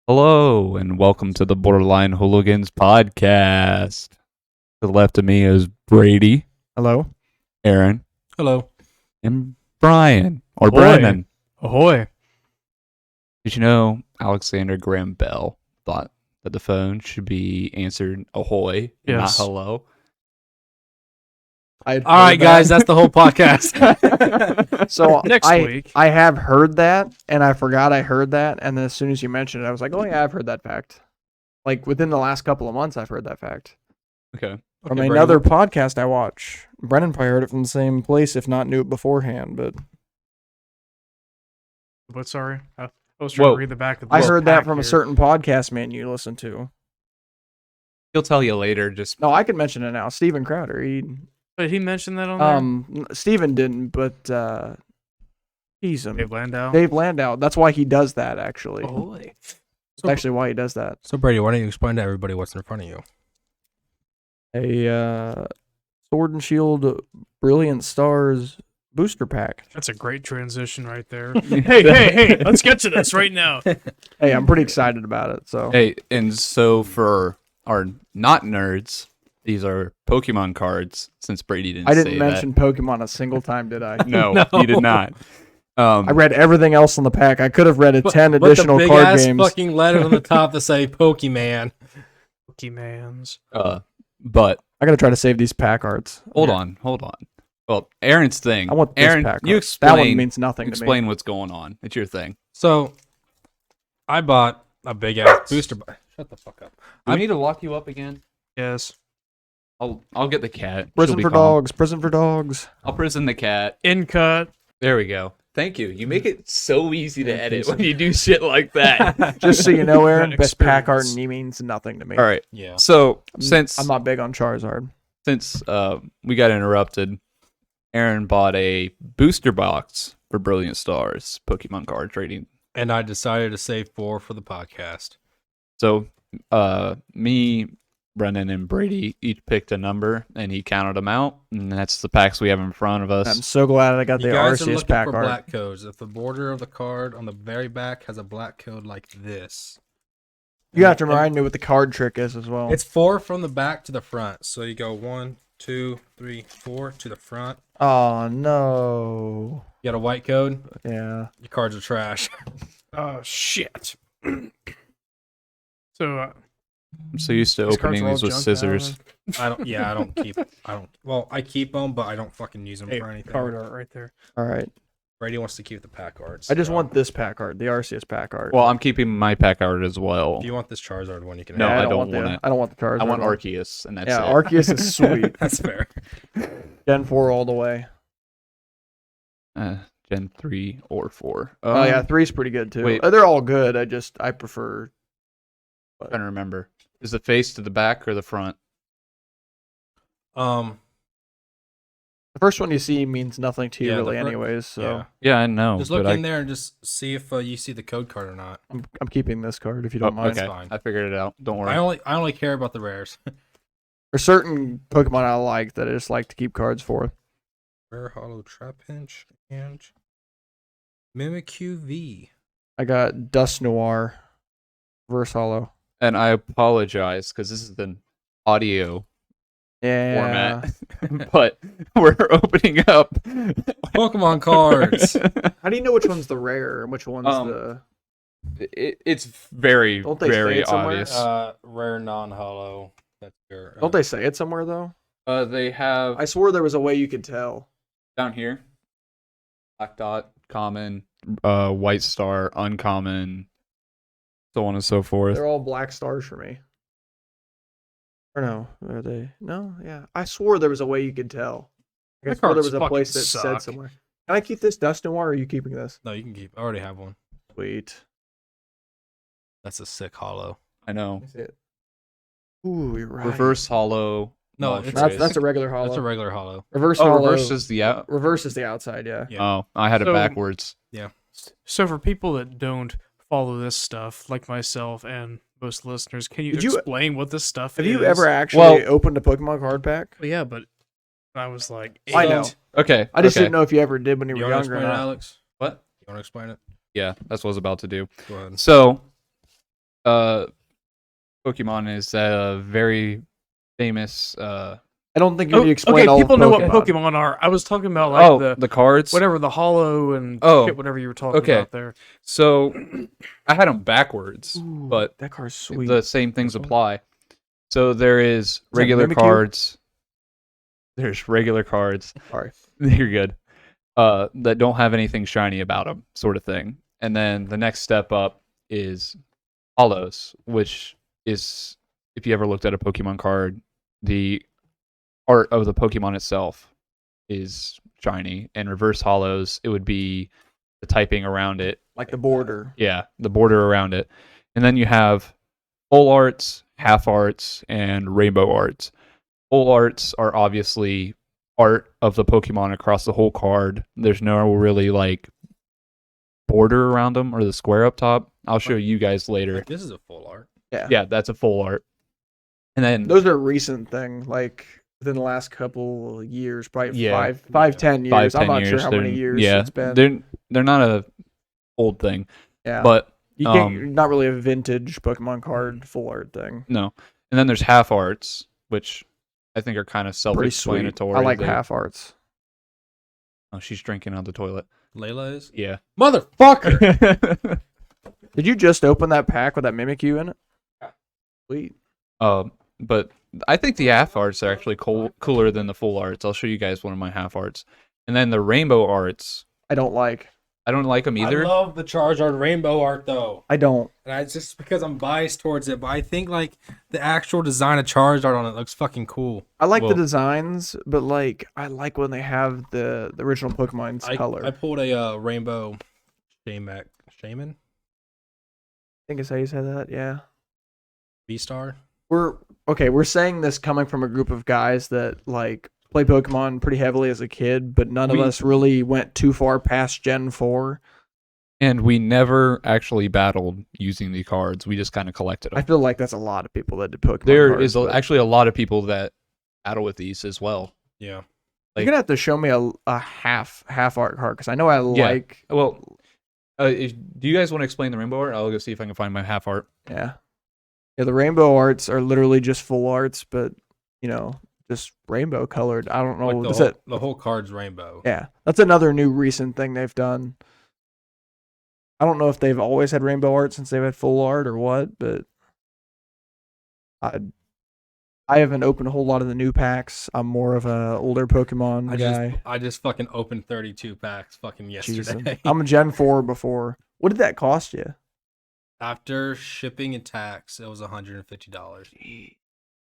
Hello, and welcome to the Borderline Hooligans podcast. To the left of me is Brady, Hello. Aaron, Hello. and Brian, or Ahoy. Brennan. Ahoy. Did you know Alexander Graham Bell thought that the phone should be answered ahoy, and not Yes. hello? All All right, guys, that's the whole podcast. So Next week. I have heard that, and I forgot I heard that, and then as soon as you mentioned it, I was like, oh yeah, I've heard that fact. Like within the last couple of months, I've heard that fact. Okay. From Okay, another podcast I watch. Brennan probably heard it from the same place, if not knew it beforehand, but But sorry, I was trying Whoa. to read the back of the I heard that pack from a here. certain podcast man you listen to. He'll tell you later. Just No, I can mention it now. Steven Crowder. But he mentioned that on there. Steven didn't, but he's Dave Landau. Dave Landau. That's why he does that, actually. Ahoy. That's actually why he does that. So, Brady, why don't you explain to everybody what's in front of you? A Sword and Shield Brilliant Stars booster pack. That's a great transition right there. hey, let's get to this right now. Hey, I'm pretty excited about it. So hey, and so for our not nerds, these are Pokemon cards. Since Brady didn't, I didn't say mention Pokemon a single time, did I? that. No, No. you did not. I read everything else on the pack. I could have read 10 additional But the card big-ass games. fucking letters on the top that say Pokemon. Pokemans. But I gotta try to save these pack arts. hold on. Well, Aaron's thing. I want this Aaron, pack you art. That one explain. means nothing to Explain me. what's going on. It's your thing. So, I bought a big-ass booster. Shut the fuck up. Do I need to lock you up again? Yes. I'll get the cat. She'll Prison be for calm. dogs. Prison for dogs. I'll prison the cat. In cut. There we go. Thank you. You make it so easy to edit when you do shit like that. Just so you know, Aaron, That best pack art experience. means nothing to me. All right. Yeah. So I'm since not big on Charizard. we got interrupted, Aaron bought a booster box for Brilliant Stars Pokemon card trading. And I decided to save 4 for the podcast. So me, Brennan, and Brady each picked a number, and he counted them out, and that's the packs we have in front of I'm us. so glad I got You the guys are Arceus looking pack for art. black codes. If the border of the card on the very back has a black code like this. You have to And remind me what the card trick is as well. It's 4 from the back to the front. So you go 1, 2, 3, 4 to the front. Oh no. You got a white code. Yeah. Your cards are trash. Oh, shit. So, I'm so used to these cards opening are all these with junked out. scissors. I don't. Well, I keep them, but I don't fucking use them Hey, for anything. card art right there. All right. Brady wants to keep the pack arts. I just so want this pack art, the Arceus pack art. Well, I'm keeping my pack art as well. If you want this Charizard one, you can. No, have I it. don't want want the, it. I don't want the Charizard. I want one. Arceus, and that's Yeah, it. Arceus is sweet. That's fair. Gen 4 all the way. Gen 3 or 4. Oh yeah, 3's pretty good too. wait. They're all good. I prefer. I'm trying to remember. Is the face to the back or the front? The first one you see means nothing to you Yeah, the really, fir- anyways. So yeah. Yeah, I know. Just look but in there and just see if you see the code card or not. I'm keeping this card if you Oh, don't mind. okay, fine. I figured it out. Don't worry. I only care about the rares. There's certain Pokemon I like that I just like to keep cards for. Rare Hollow Trapinch and Mimikyu V. I got Dust Noir, Reverse Hollow. And I apologize because this is the audio Yeah. format, but we're opening up Pokemon cards. How do you know which one's the rare and which one's the? It's very, Don't they say very it somewhere? obvious. Rare non-hollow. That's your. Don't they say it somewhere though? They have I swore there was a way you could tell. down here black dot, common, white star, uncommon, so on and so forth. They're all black stars for me. Or no, are they? No, yeah. I swore there was a way you could tell. I My swore there cards was a fucking place that said suck. somewhere. Can I keep this Dust Noir or are you keeping this? No, you can keep. I already have one. Sweet. That's a sick hollow. I know. That's it. Ooh, you're right. Reverse hollow. No, Moltres. That's a regular hollow. That's a regular hollow. reverse Oh, hollow. reverse is the out. Reverse is the outside, yeah. Yeah. Oh, I had it So- backwards. So, for people that don't follow this stuff, like myself and most listeners, can you Did you- explain what this stuff Have is? you ever actually Well- opened a Pokemon card pack? Well, yeah, but I was like, I know. 8. Okay. I just okay. didn't know if you ever did when you You were want to younger or explain it, not. Alex? What? You want to explain it? Yeah, that's what I was about to do. Go ahead. So, Pokemon is a very famous. I don't think you need to explain okay, all people of know what Pokemon. Pokemon are. I was talking about like the cards. whatever the hollow and Oh, shit, whatever you were talking okay. about there. So I had them backwards, Ooh, but that card's sweet. the same things This one? apply. So there is that regular Mimikyu? cards. There's regular cards. Sorry. You're good. That don't have anything shiny about them, sort of thing. And then the next step up is hollows, which is, if you ever looked at a Pokemon card, the art of the Pokemon itself is shiny. And reverse hollows, it would be the typing around it. Like the border. Yeah, the border around it. And then you have full arts, half arts, and rainbow arts. Full arts are obviously art of the Pokemon across the whole card. There's no really like border around them or the square up top. I'll show you guys later. Like, this is a full art. Yeah, that's a full art. And then Those are a recent thing, like within the last couple years, probably Yeah. 10 years. 5, 10 I'm not years. sure how many years Yeah, it's been. they're not a old thing, Yeah. but you can't, not really a vintage Pokemon card full art thing. no. And then there's half arts, which I think are kind of Pretty sweet. self-explanatory. I like They- half arts. Oh, she's drinking out the toilet. Layla is? Yeah. Motherfucker! Did you just open that pack with that Mimikyu in it? Sweet. But I think the half arts are actually cooler than the full arts. I'll show you guys one of my half arts. And then the rainbow arts, I don't like. I don't like them either. I love the Charizard rainbow art though. I don't. And it's just because I'm biased towards it, but I think like the actual design of Charizard on it looks fucking cool. I like Well- the designs, but like I like when they have the original Pokemon's color. I pulled a rainbow Shaman I think it's how you say that. Yeah. V-Star. We're saying this coming from a group of guys that like play Pokemon pretty heavily as a kid, but none of us really went too far past Gen 4. And we never actually battled using the cards. We just kind of collected I them. feel like that's a lot of people that did Pokemon There cards, is but actually a lot of people that battle with these as well. Yeah. you're gonna have to show me a half art card because I know I Yeah. like Well, do you guys want to explain the rainbow art? I'll go see if I can find my half art. yeah. The rainbow arts are literally just full arts, but just rainbow colored. I don't know. Like the whole card's rainbow. Yeah, that's another new recent thing they've done. I don't know if they've always had rainbow art since they've had full art or what, but I haven't opened a whole lot of the new packs. I'm more of a older Pokemon guy. I just fucking opened 32 packs fucking yesterday. Jeez, I'm a Gen 4 before. What did that cost you? After shipping and tax, it was $150.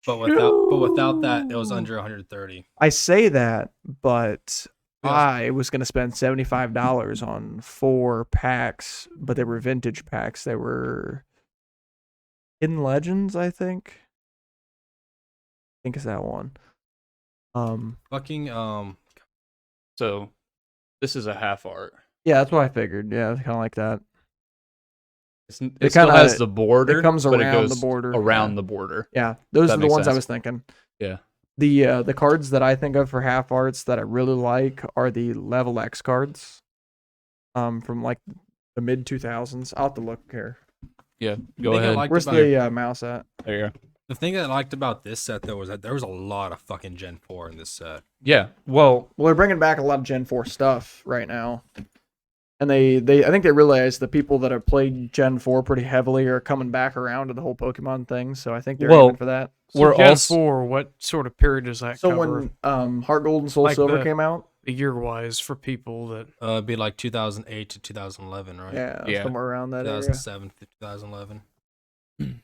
But without that, it was under 130. I say that, but Yeah. I was going to spend $75 on 4 packs, but they were vintage packs. They were Hidden Legends, I think. I think it's that one. Fucking So this is a half art. Yeah, that's what I figured. Yeah, kind of like that. It still kinda- has the border. It comes but around it the goes border. Around yeah. the border. Yeah, those That are the makes ones I sense. was thinking. Yeah. The cards that I think of for half arts that I really like are the level X cards. From like the mid 2000s. I'll have to look here. Yeah. Go think I ahead. like- Where's about- the mouse at? There you go. the thing that I liked about this set though was that there was a lot of fucking Gen 4 in this set. Yeah. Well, Well, they're bringing back a lot of Gen 4 stuff right now. And I think they realize the people that have played Gen 4 pretty heavily are coming back around to the whole Pokemon thing. So I think they're Well, aiming for that. So We're Gen also- 4, what sort of period does that So cover? when Heart Gold and Soul Like Silver the- came out, Year-wise for people that... It'd be like 2008 to 2011, right? Yeah. somewhere around that area. 2007 to 2011. Make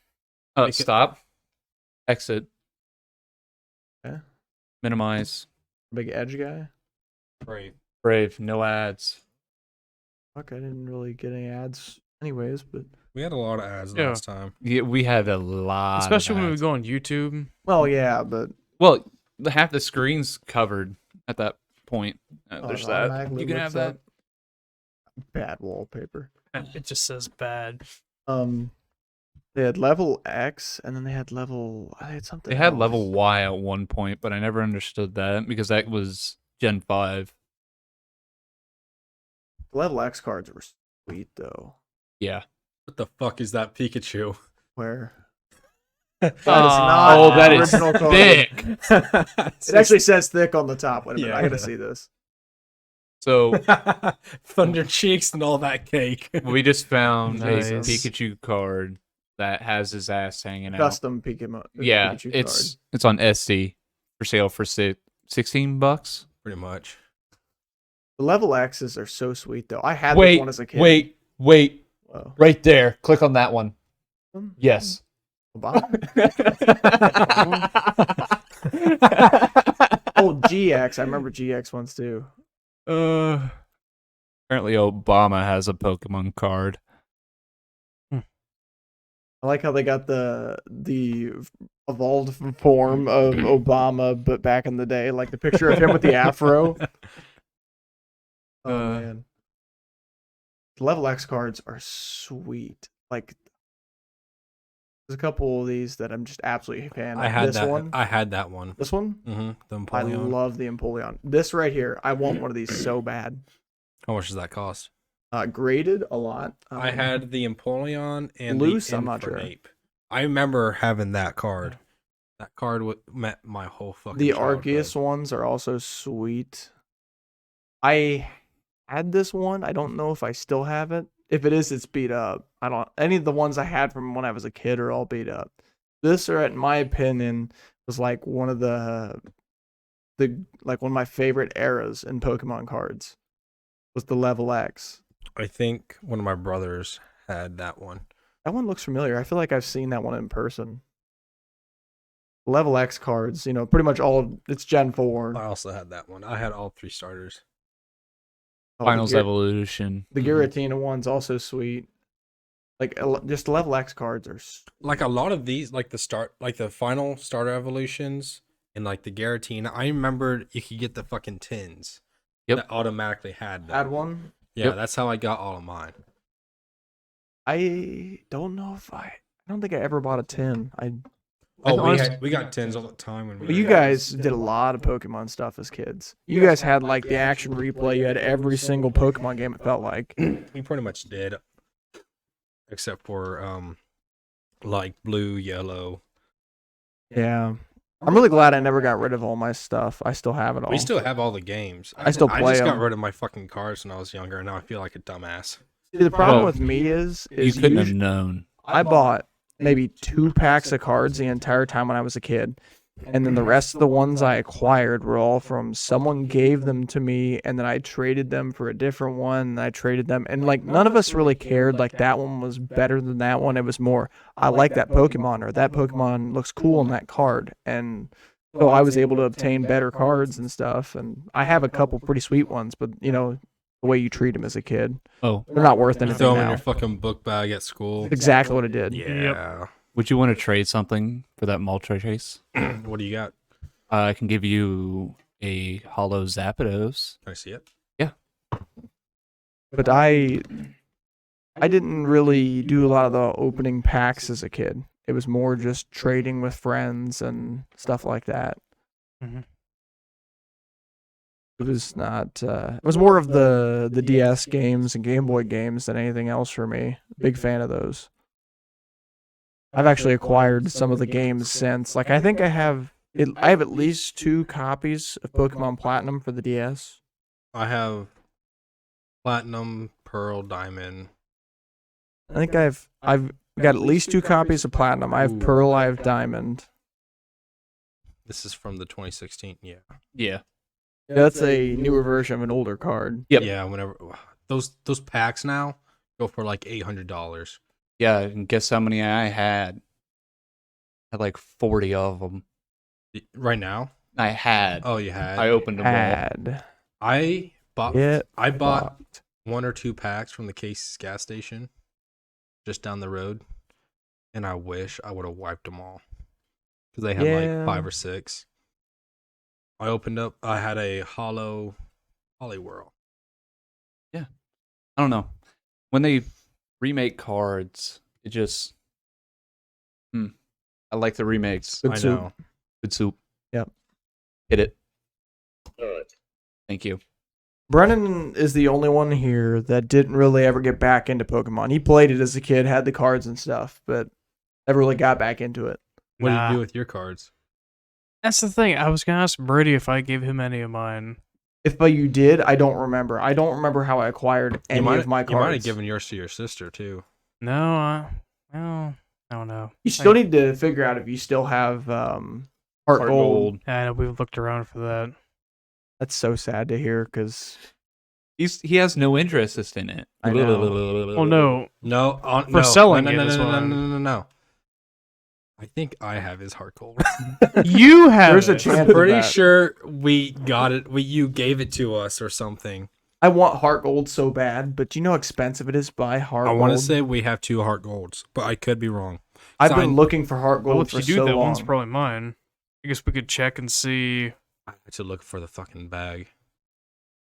it- stop. Exit. Okay. Minimize. Big Edge guy. Brave. Brave. No ads. Fuck, I didn't really get any ads anyways, but We had a lot of ads Yeah. last time. Yeah, we had a lot. Especially of when we ads. go on YouTube. well, yeah, but Well, half the screen's covered at that point. There's it that. automatically You can looks have that. up bad wallpaper. It just says bad. They had level X, and then they had something. They had else. level Y at one point, but I never understood that because that was Gen 5. Level X cards were sweet though. Yeah. What the fuck is that Pikachu? Where? That is not Oh, that the is original card. thick. It actually says thick on the top. Wait a minute, I Yeah. gotta see this. So Thunder cheeks and all that cake. we just found Nice. a Pikachu card that has his ass hanging out. Custom Pikachu. Yeah, Pikachu it's on SD for sale for $16. Pretty much. The level X's are so sweet though. I had this one as a kid. wait, Whoa. right there. Click on that one. Yes. Obama? Oh, GX. I remember GX ones too. Apparently Obama has a Pokemon card. I like how they got the evolved form of Obama, but back in the day, like the picture of him with the afro. Oh man, the level X cards are sweet. Like, there's a couple of these that I'm just absolutely a fan of. I had this that one. I had that one. This one. Mm-hmm. The I Empoleon. love the Empoleon. This right here, I want one of these so bad. How much does that cost? Graded a lot. I had the Empoleon and Loose, the I'm not sure. Infernape. I remember having that card. That card met my whole fucking the childhood. Arceus ones are also sweet. I had this one. I don't know if I still have it. If it is, it's beat up. I don't. Any of the ones I had from when I was a kid are all beat up. This, in my opinion, was like one of the like one of my favorite eras in Pokemon cards. Was the level X. I think one of my brothers had that one. That one looks familiar. I feel like I've seen that one in person. Level X cards, pretty much all. It's Gen 4. I also had that one. I had all 3 starters. Oh, Finals Evolution. The Giratina one's also sweet. Like, just level X cards are. Like a lot of these, like the final starter evolutions and like the Giratina. I remembered you could get the fucking tins. Yep. That automatically had that. Had one. Yeah, Yep. that's how I got all of mine. I don't know if I don't think I ever bought a tin. We got tins all the time when But you guys did a lot of Pokemon stuff as kids. You guys had like the action replay. You had every single Pokemon game. It felt like. we pretty much did, except for like blue, yellow. Yeah, I'm really glad I never got rid of all my stuff. I still have it all. We still have all the games. I still I play just got 'em. rid of my fucking cards when I was younger, and now I feel like a dumbass. See, the problem Well, with me is You couldn't have usually- known. I bought maybe 2 packs of cards the entire time when I was a kid. And then the rest of the ones I acquired were all from someone gave them to me, and then I traded them for a different one, and I traded them. And like none of us really cared like that one was better than that one. It was more, I like that Pokemon, or that Pokemon looks cool on that card. And so I was able to obtain better cards and stuff. And I have a couple pretty sweet ones, but the way you treat them as a kid, Oh, they're not worth You anything throw them in now. your fucking book bag at school. Exactly what it did. Yeah. would you want to trade something for that Moltres? What do you got? I can give you a Hollow Zapdos. Can I see it? But I didn't really do a lot of the opening packs as a kid. It was more just trading with friends and stuff like that. Mhm. It was not. It was more of the DS games and Game Boy games than anything else for me. Big fan of those. I've actually acquired some of the games since. Like I think I have at least 2 copies of Pokemon Platinum for the DS. I have Platinum, Pearl, Diamond. I think I've got at least 2 copies of Platinum. I have Ooh. Pearl, I have Diamond. This is from the 2016. Yeah. Yeah. That's a newer version of an older card. Yep. Yeah. Whenever those packs now go for like $800. Yeah, and guess how many I had? I had like 40 of them. Right now? I had. Oh, you had. I opened them all. Had I bought. it. I bought fucked. 1 or 2 packs from the Casey's gas station, just down the road, and I wish I would have wiped them all because they had Yeah. like 5 or 6. I opened up. I had a hollow Whirl. I don't know. When they remake cards, it just. I like the remakes. Good I soup. know. Good soup. Yep. Hit it. Thank you. Brennan is the only one here that didn't really ever get back into Pokemon. He played it as a kid, had the cards and stuff, but never really got back into it. What did Nah. you do with your cards? That's the thing. I was gonna ask Brady if I gave him any of mine. If you did, I don't remember. I don't remember how I acquired any of my cards. You might have given yours to your sister too. No, I don't know. You still need to figure out if you still have Heart Gold. I know we've looked around for that. That's so sad to hear because He has no interest in it. I know. Well, no. No, For selling no, it no, is no, what no, I'm- no, no, no. I think I have his heart gold. You have. There's a it. chance. I'm pretty that. sure we got it. You gave it to us or something. I want Heart Gold so bad, but do you know how expensive it is to buy Heart I Gold? want to say we have 2 heart golds, but I could be wrong. I've so been I- looking for Heart Well, Gold if for you do, so that long. one's probably mine. I guess we could check and see. I had to look for the fucking bag.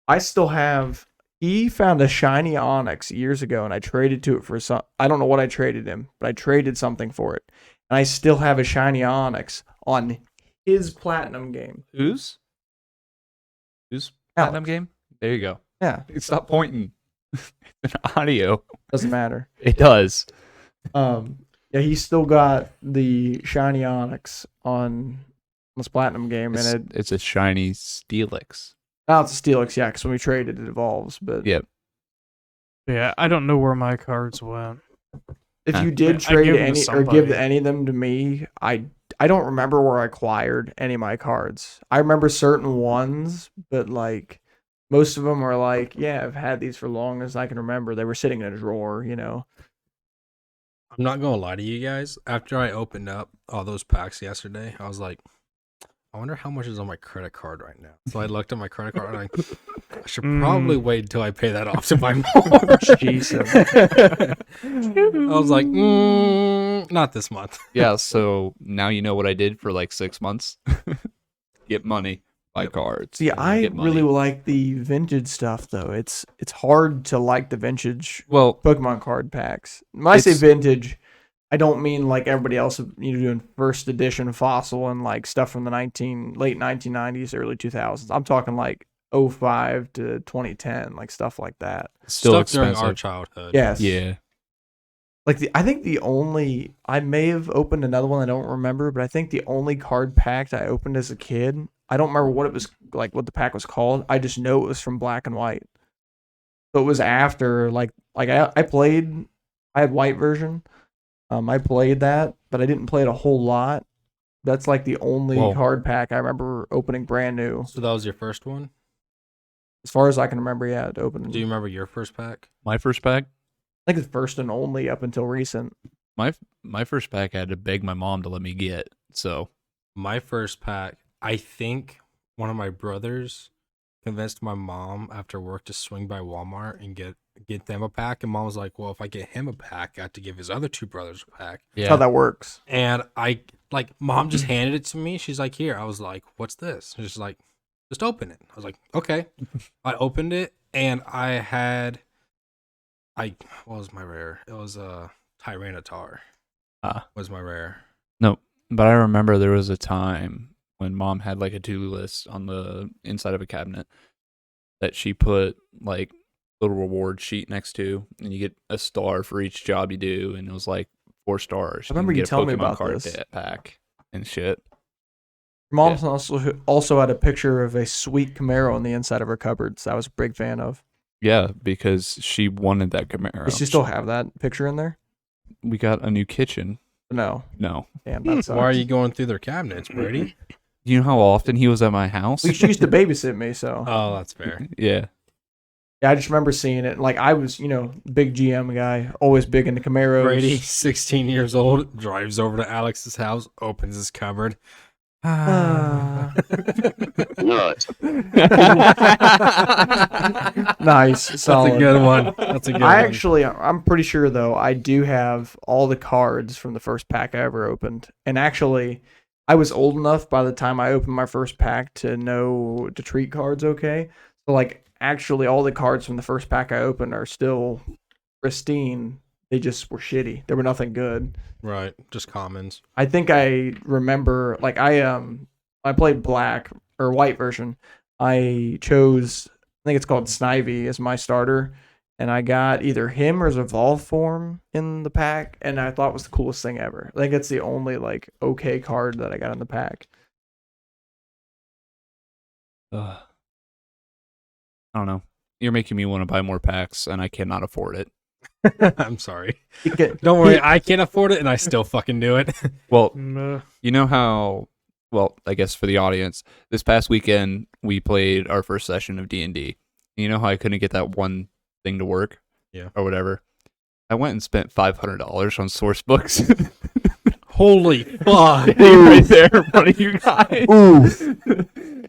I still have. He found a shiny Onyx years ago, and I traded to it for some. I don't know what I traded him, but I traded something for it, and I still have a shiny Onyx on his platinum game. Who's platinum game? There you go. Yeah, Stop pointing. An audio. doesn't matter. It does. Yeah, he's still got the shiny Onyx on this platinum game, It's, and it's a shiny Steelix. now it's a Steelix. Yeah, because when we traded, it evolves. But Yeah. Yeah, I don't know where my cards went. if Huh. you did I trade give them to any or give somebody. any of them to me, I don't remember where I acquired any of my cards. I remember certain ones, but like most of them are like, yeah, I've had these for long as I can remember. They were sitting in a drawer, you know. I'm not gonna lie to you guys. After I opened up all those packs yesterday, I was like, I wonder how much is on my credit card right now. So I looked at my credit card and I should probably wait until I pay that off to buy more. Jesus. I was like, not this month. Yeah, so now you know what I did for like 6 months. Get money, buy Yep. cards. See, and then I get money. really like the vintage stuff though. It's hard to like the vintage Well, Pokemon card packs. When I say It's- vintage, I don't mean like everybody else, doing first edition fossil and like stuff from the late 1990s, early 2000s. I'm talking like 05 to 2010, like stuff like that. still Stuff during expensive. our childhood. Yes. Yeah. Like I think the only I may have opened another one I don't remember, but I think the only card pack I opened as a kid, I don't remember what it was like, what the pack was called. I just know it was from Black and White. So it was after I had white version. I played that, but I didn't play it a whole lot. That's like the only Whoa. card pack I remember opening brand new. So that was your first one? As far as I can remember, yeah, to open. Do you remember your first pack? My first pack? I think it's first and only up until recent. My first pack I had to beg my mom to let me get. So My first pack, I think one of my brothers convinced my mom after work to swing by Walmart and get them a pack. And mom was like, well, if I get him a pack, I have to give his other 2 brothers a pack. That's how that works. And mom just handed it to me. She's like, here. I was like, what's this? And she's like, just open it. I was like, okay. I opened it and what was my rare? It was a Tyranitar. Was my rare. no, but I remember there was a time when mom had like a to-do list on the inside of a cabinet that she put like little reward sheet next to, and you get a star for each job you do, and it was like 4 stars. I remember can you get a telling me Pokemon about card this. pack and shit. Mom's also had a picture of a sweet Camaro on the inside of her cupboards. I was a big fan of. Yeah, because she wanted that Camaro. Does she still have that picture in there? We got a new kitchen. No. No. Damn, that sucks. Why are you going through their cabinets, Brady? You know how often he was at my house? Well, she used to babysit me, so Oh, that's fair. Yeah. yeah, I just remember seeing it. Like I was, big GM guy, always big into Camaros. Brady, 16 years old, drives over to Alex's house, opens his cupboard. Nice, That's solid. a good one. That's a good one. I'm pretty sure though, I do have all the cards from the first pack I ever opened. And actually, I was old enough by the time I opened my first pack to know to treat cards okay. So like actually all the cards from the first pack I opened are still pristine. They just were shitty. They were nothing good. Right, just commons. I think I remember like I played black or white version. I chose I think it's called Snivy as my starter. and I got either him or his evolve form in the pack, and I thought it was the coolest thing ever. I think it's the only like okay card that I got in the pack. I don't know. You're making me want to buy more packs, and I cannot afford it. I'm sorry. He can- Don't worry, he- I can't afford it, and I still fucking do it. Well, Meh. you know how? Well, I guess for the audience, this past weekend we played our first session of D&D. You know how I couldn't get that one thing to work? Yeah. Or whatever. I went and spent $500 on source books. Holy fuck! right there in front of you guys.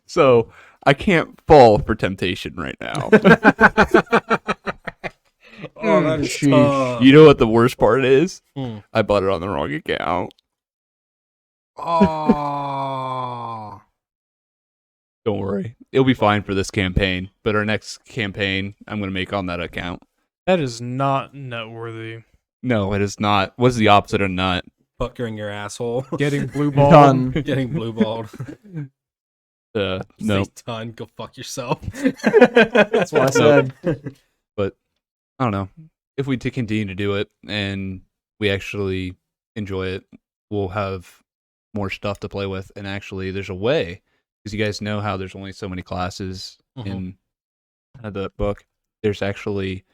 So I can't fall for temptation right now. Oh, that is Sheesh. tough. You know what the worst part is? Hmm. I bought it on the wrong account. Oh. Don't worry. It'll be fine for this campaign. But our next campaign, I'm going to make on that account. That is not net worthy. No, it is not. What's the opposite of nut? Puckering your asshole. Getting blue ball. Done. Getting blue balled. No. Say ton, go fuck yourself. That's what I said. I don't know. If we continue to do it and we actually enjoy it, we'll have more stuff to play with. And actually, there's a way, because you guys know how there's only so many classes in the book. There's actually,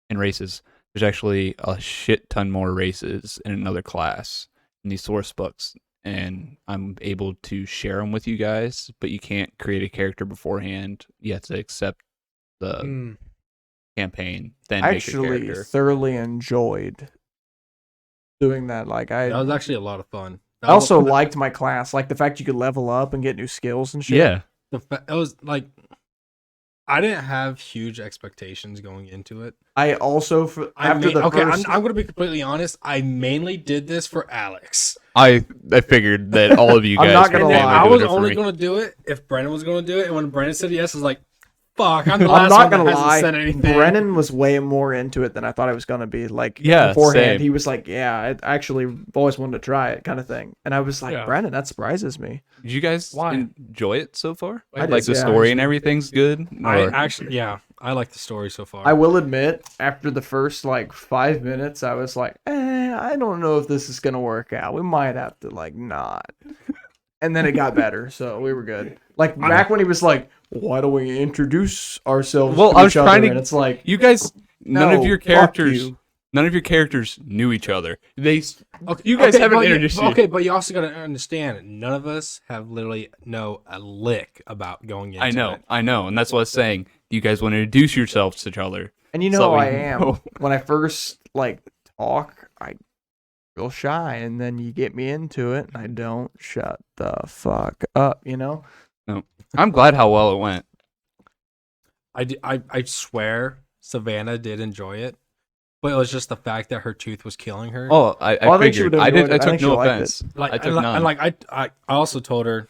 in races, there's actually a shit ton more races in another class in these source books. And I'm able to share them with you guys, but you can't create a character beforehand. You have to accept the campaign, then I make a actually character. thoroughly enjoyed doing that. Like That was actually a lot of fun. I also liked my class, like the fact you could level up and get new skills and shit. Yeah. It was like I didn't have huge expectations going into it. I also I'm first, gonna be completely honest. I mainly did this for Alex. I figured that all of you I'm guys not gonna were lie. mainly I doing was it for only me. gonna do it if Brennan was gonna do it, and when Brennan said yes, I was like, "Fuck!" I'm the I'm last not one gonna that hasn't lie. said anything. Brennan was way more into it than I thought I was gonna be. Like Yeah, beforehand, same. he was like, "Yeah, I actually always wanted to try it," kind of thing. And I was like, Yeah. "Brennan, that surprises me." Did you guys Why? enjoy it so far? I Like did, the yeah. story and everything's good? I Or- actually, yeah, I like the story so far. I will admit, after the first like 5 minutes, I was like, I don't know if this is gonna work out. We might have to like not. And then it got better, so we were good. Like back when he was like, "Why don't we introduce ourselves Well, to I each was other?" trying to- And it's like, you guys, none no, of your fuck characters, you. none of your characters knew each other. You guys Okay, haven't but introduced you. Okay, but you also gotta understand, none of us have literally know a lick about going into it. I know, and that's what I was saying. You guys want to introduce yourselves to each other. And you know So how I we am. know. When I first like talk, I real shy, and then you get me into it, and I don't shut the fuck up. You know? I'm glad how well it went. I swear Savannah did enjoy it, but it was just the fact that her tooth was killing her. Oh, I Well, I think she figured. would've I enjoyed did. I it. I took think she no liked it. offense. like I took and, none. and like I also told her,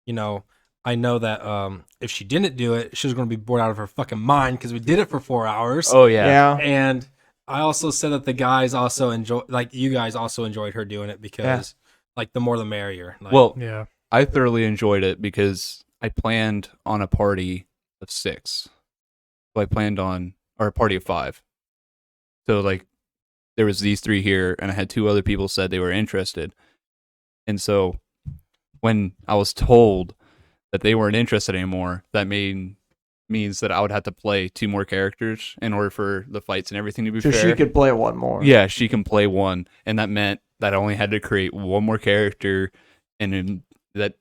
you know, I know that if she didn't do it, she was going to be bored out of her fucking mind because we did it for 4 hours. Oh yeah. Yeah. And I also said that the guys also you guys also enjoyed her doing it because like the more the merrier. Like, Well, Yeah. I thoroughly enjoyed it because I planned on a party of 6. So I planned on, or a party of 5. So like, there was these 3 here, and I had 2 other people said they were interested. And so, when I was told that they weren't interested anymore, that means that I would have to play 2 more characters in order for the fights and everything to be So fair. she could play one more. Yeah, she can play 1, and that meant that I only had to create 1 more character, and that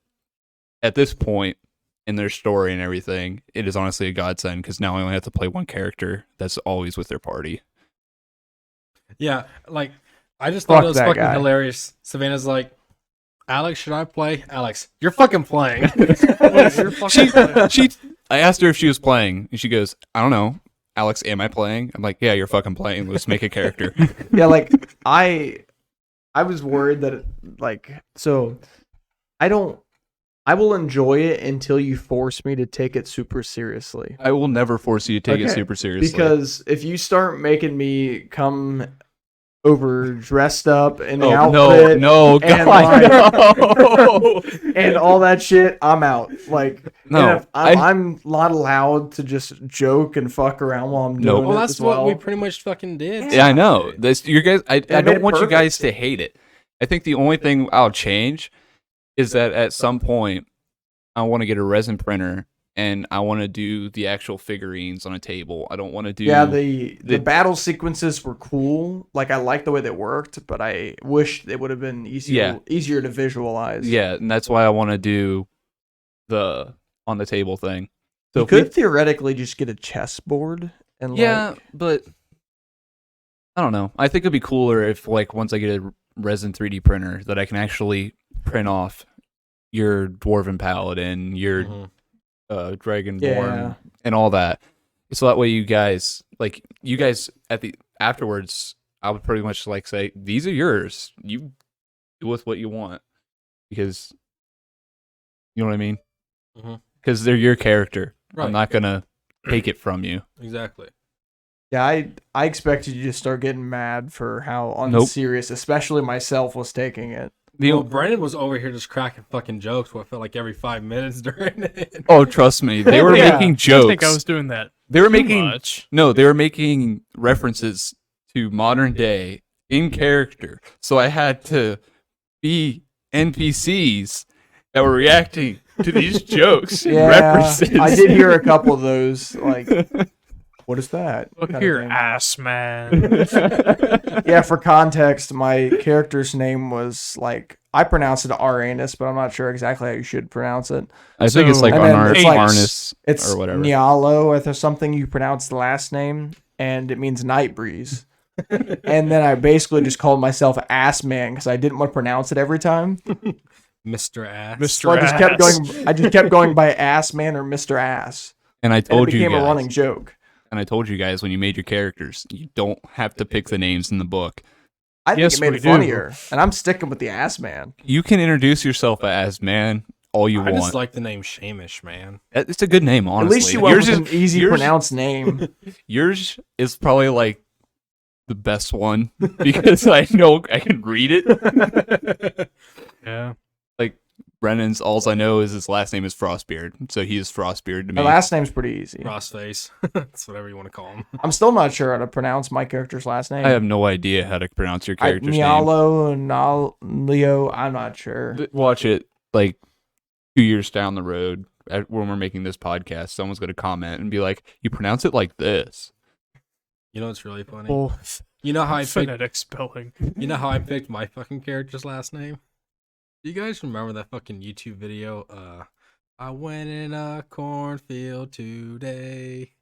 at this point in their story and everything, it is honestly a godsend because now I only have to play 1 character that's always with their party. yeah, like I just Fuck thought it was that fucking guy. hilarious. Savannah's like, Alex, should I play? Alex, you're fucking playing. I asked her if she was playing, and she goes, "I don't know, Alex, am I playing?" I'm like, "Yeah, you're fucking playing. Let's make a character." Yeah, like I was worried that I will enjoy it until you force me to take it super seriously. I will never force you to take it Okay, super seriously. Because if you start making me come over dressed up in the Oh outfit. no, and, God, no. and all that shit, I'm out. Like, No, and if I'm not allowed to just joke and fuck around while I'm doing Nope. it. Well, that's as what we well. pretty much fucking did. Yeah, I know. This, you guys. I made don't it want you perfect. guys to hate it. I think the only thing I'll change is that at some point I want to get a resin printer and I want to do the actual figurines on a table. I don't want to do. Yeah, the battle sequences were cool. Like, I like the way they worked, but I wish it would have been easier to visualize. Yeah, and that's why I want to do the on the table thing. So You if we- could theoretically just get a chessboard and yeah, but I don't know. I think it'd be cooler if, like, once I get a resin 3D printer, that I can actually print off your Dwarven Paladin, your Mhm. Dragonborn, Yeah. and all that. So that way, you guys at the afterwards, I would pretty much like say, these are yours. You do with what you want, because you know what I mean. Mhm. Because they're your character. Right. I'm not gonna take it from you. Exactly. Yeah, I expected you to start getting mad for how Nope. unserious, especially myself, was taking it. Well, Brandon was over here just cracking fucking jokes. What felt like every 5 minutes during it. Oh, trust me, they were Yeah. making I jokes. think I was doing that. They were too making much. no, they were making references to modern day in character. So I had to be NPCs that were reacting to these jokes and Yeah, references. I did hear a couple of those. Like, what is that? Look kinda here, thing. ass man. Yeah, for context, my character's name was like, I pronounce it Aranus, but I'm not sure exactly how you should pronounce it. I think it's So- like And on then our it's like- harness It's or whatever. Nialo, if there's something you pronounce the last name, and it means night breeze. And then I basically just called myself Ass Man because I didn't want to pronounce it every time. Mr. Ass. Mr. So I just kept Ass. going. I just kept going by Ass Man or Mr. Ass, And I and it told you became guys, a running joke. and I told you guys when you made your characters, you don't have to pick the names in the book. I think Yes, it made we it do. funnier, and I'm sticking with the Ass Man. You can introduce yourself as man all you I want. just like the name Shamish, man. It's a good name, honestly. At least you went yours with is an easy yours- pronounced name. Yours is probably like the best one because I know I can read it. Yeah. Brennan's, alls I know is his last name is Frostbeard, so he is Frostbeard to me. My last name's pretty easy. Frostface. That's whatever you want to call him. I'm still not sure how to pronounce my character's last name. I have no idea how to pronounce your character's name. Nialo, Leo. I'm not sure. Watch it like 2 years down the road when we're making this podcast. Someone's going to comment and be like, "You pronounce it like this." You know what's really funny? Well, You know how I picked. phonetic spelling. You know how I picked my fucking character's last name? Do you guys remember that fucking YouTube video? I went in a cornfield today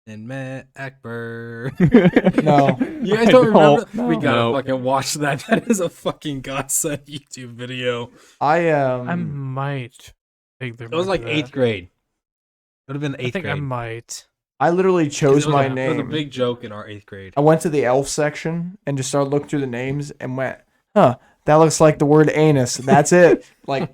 and met Akbar. No. You guys don't remember? That? No. We gotta No. fucking watch that. That is a fucking godsend YouTube video. I might take the. It was like 8th grade. It would have been 8th I think grade. I might. I literally 'Cause chose it was my It was a name. big joke in our 8th grade. I went to the elf section and just started looking through the names and went, huh, that looks like the word anus. That's it. Like,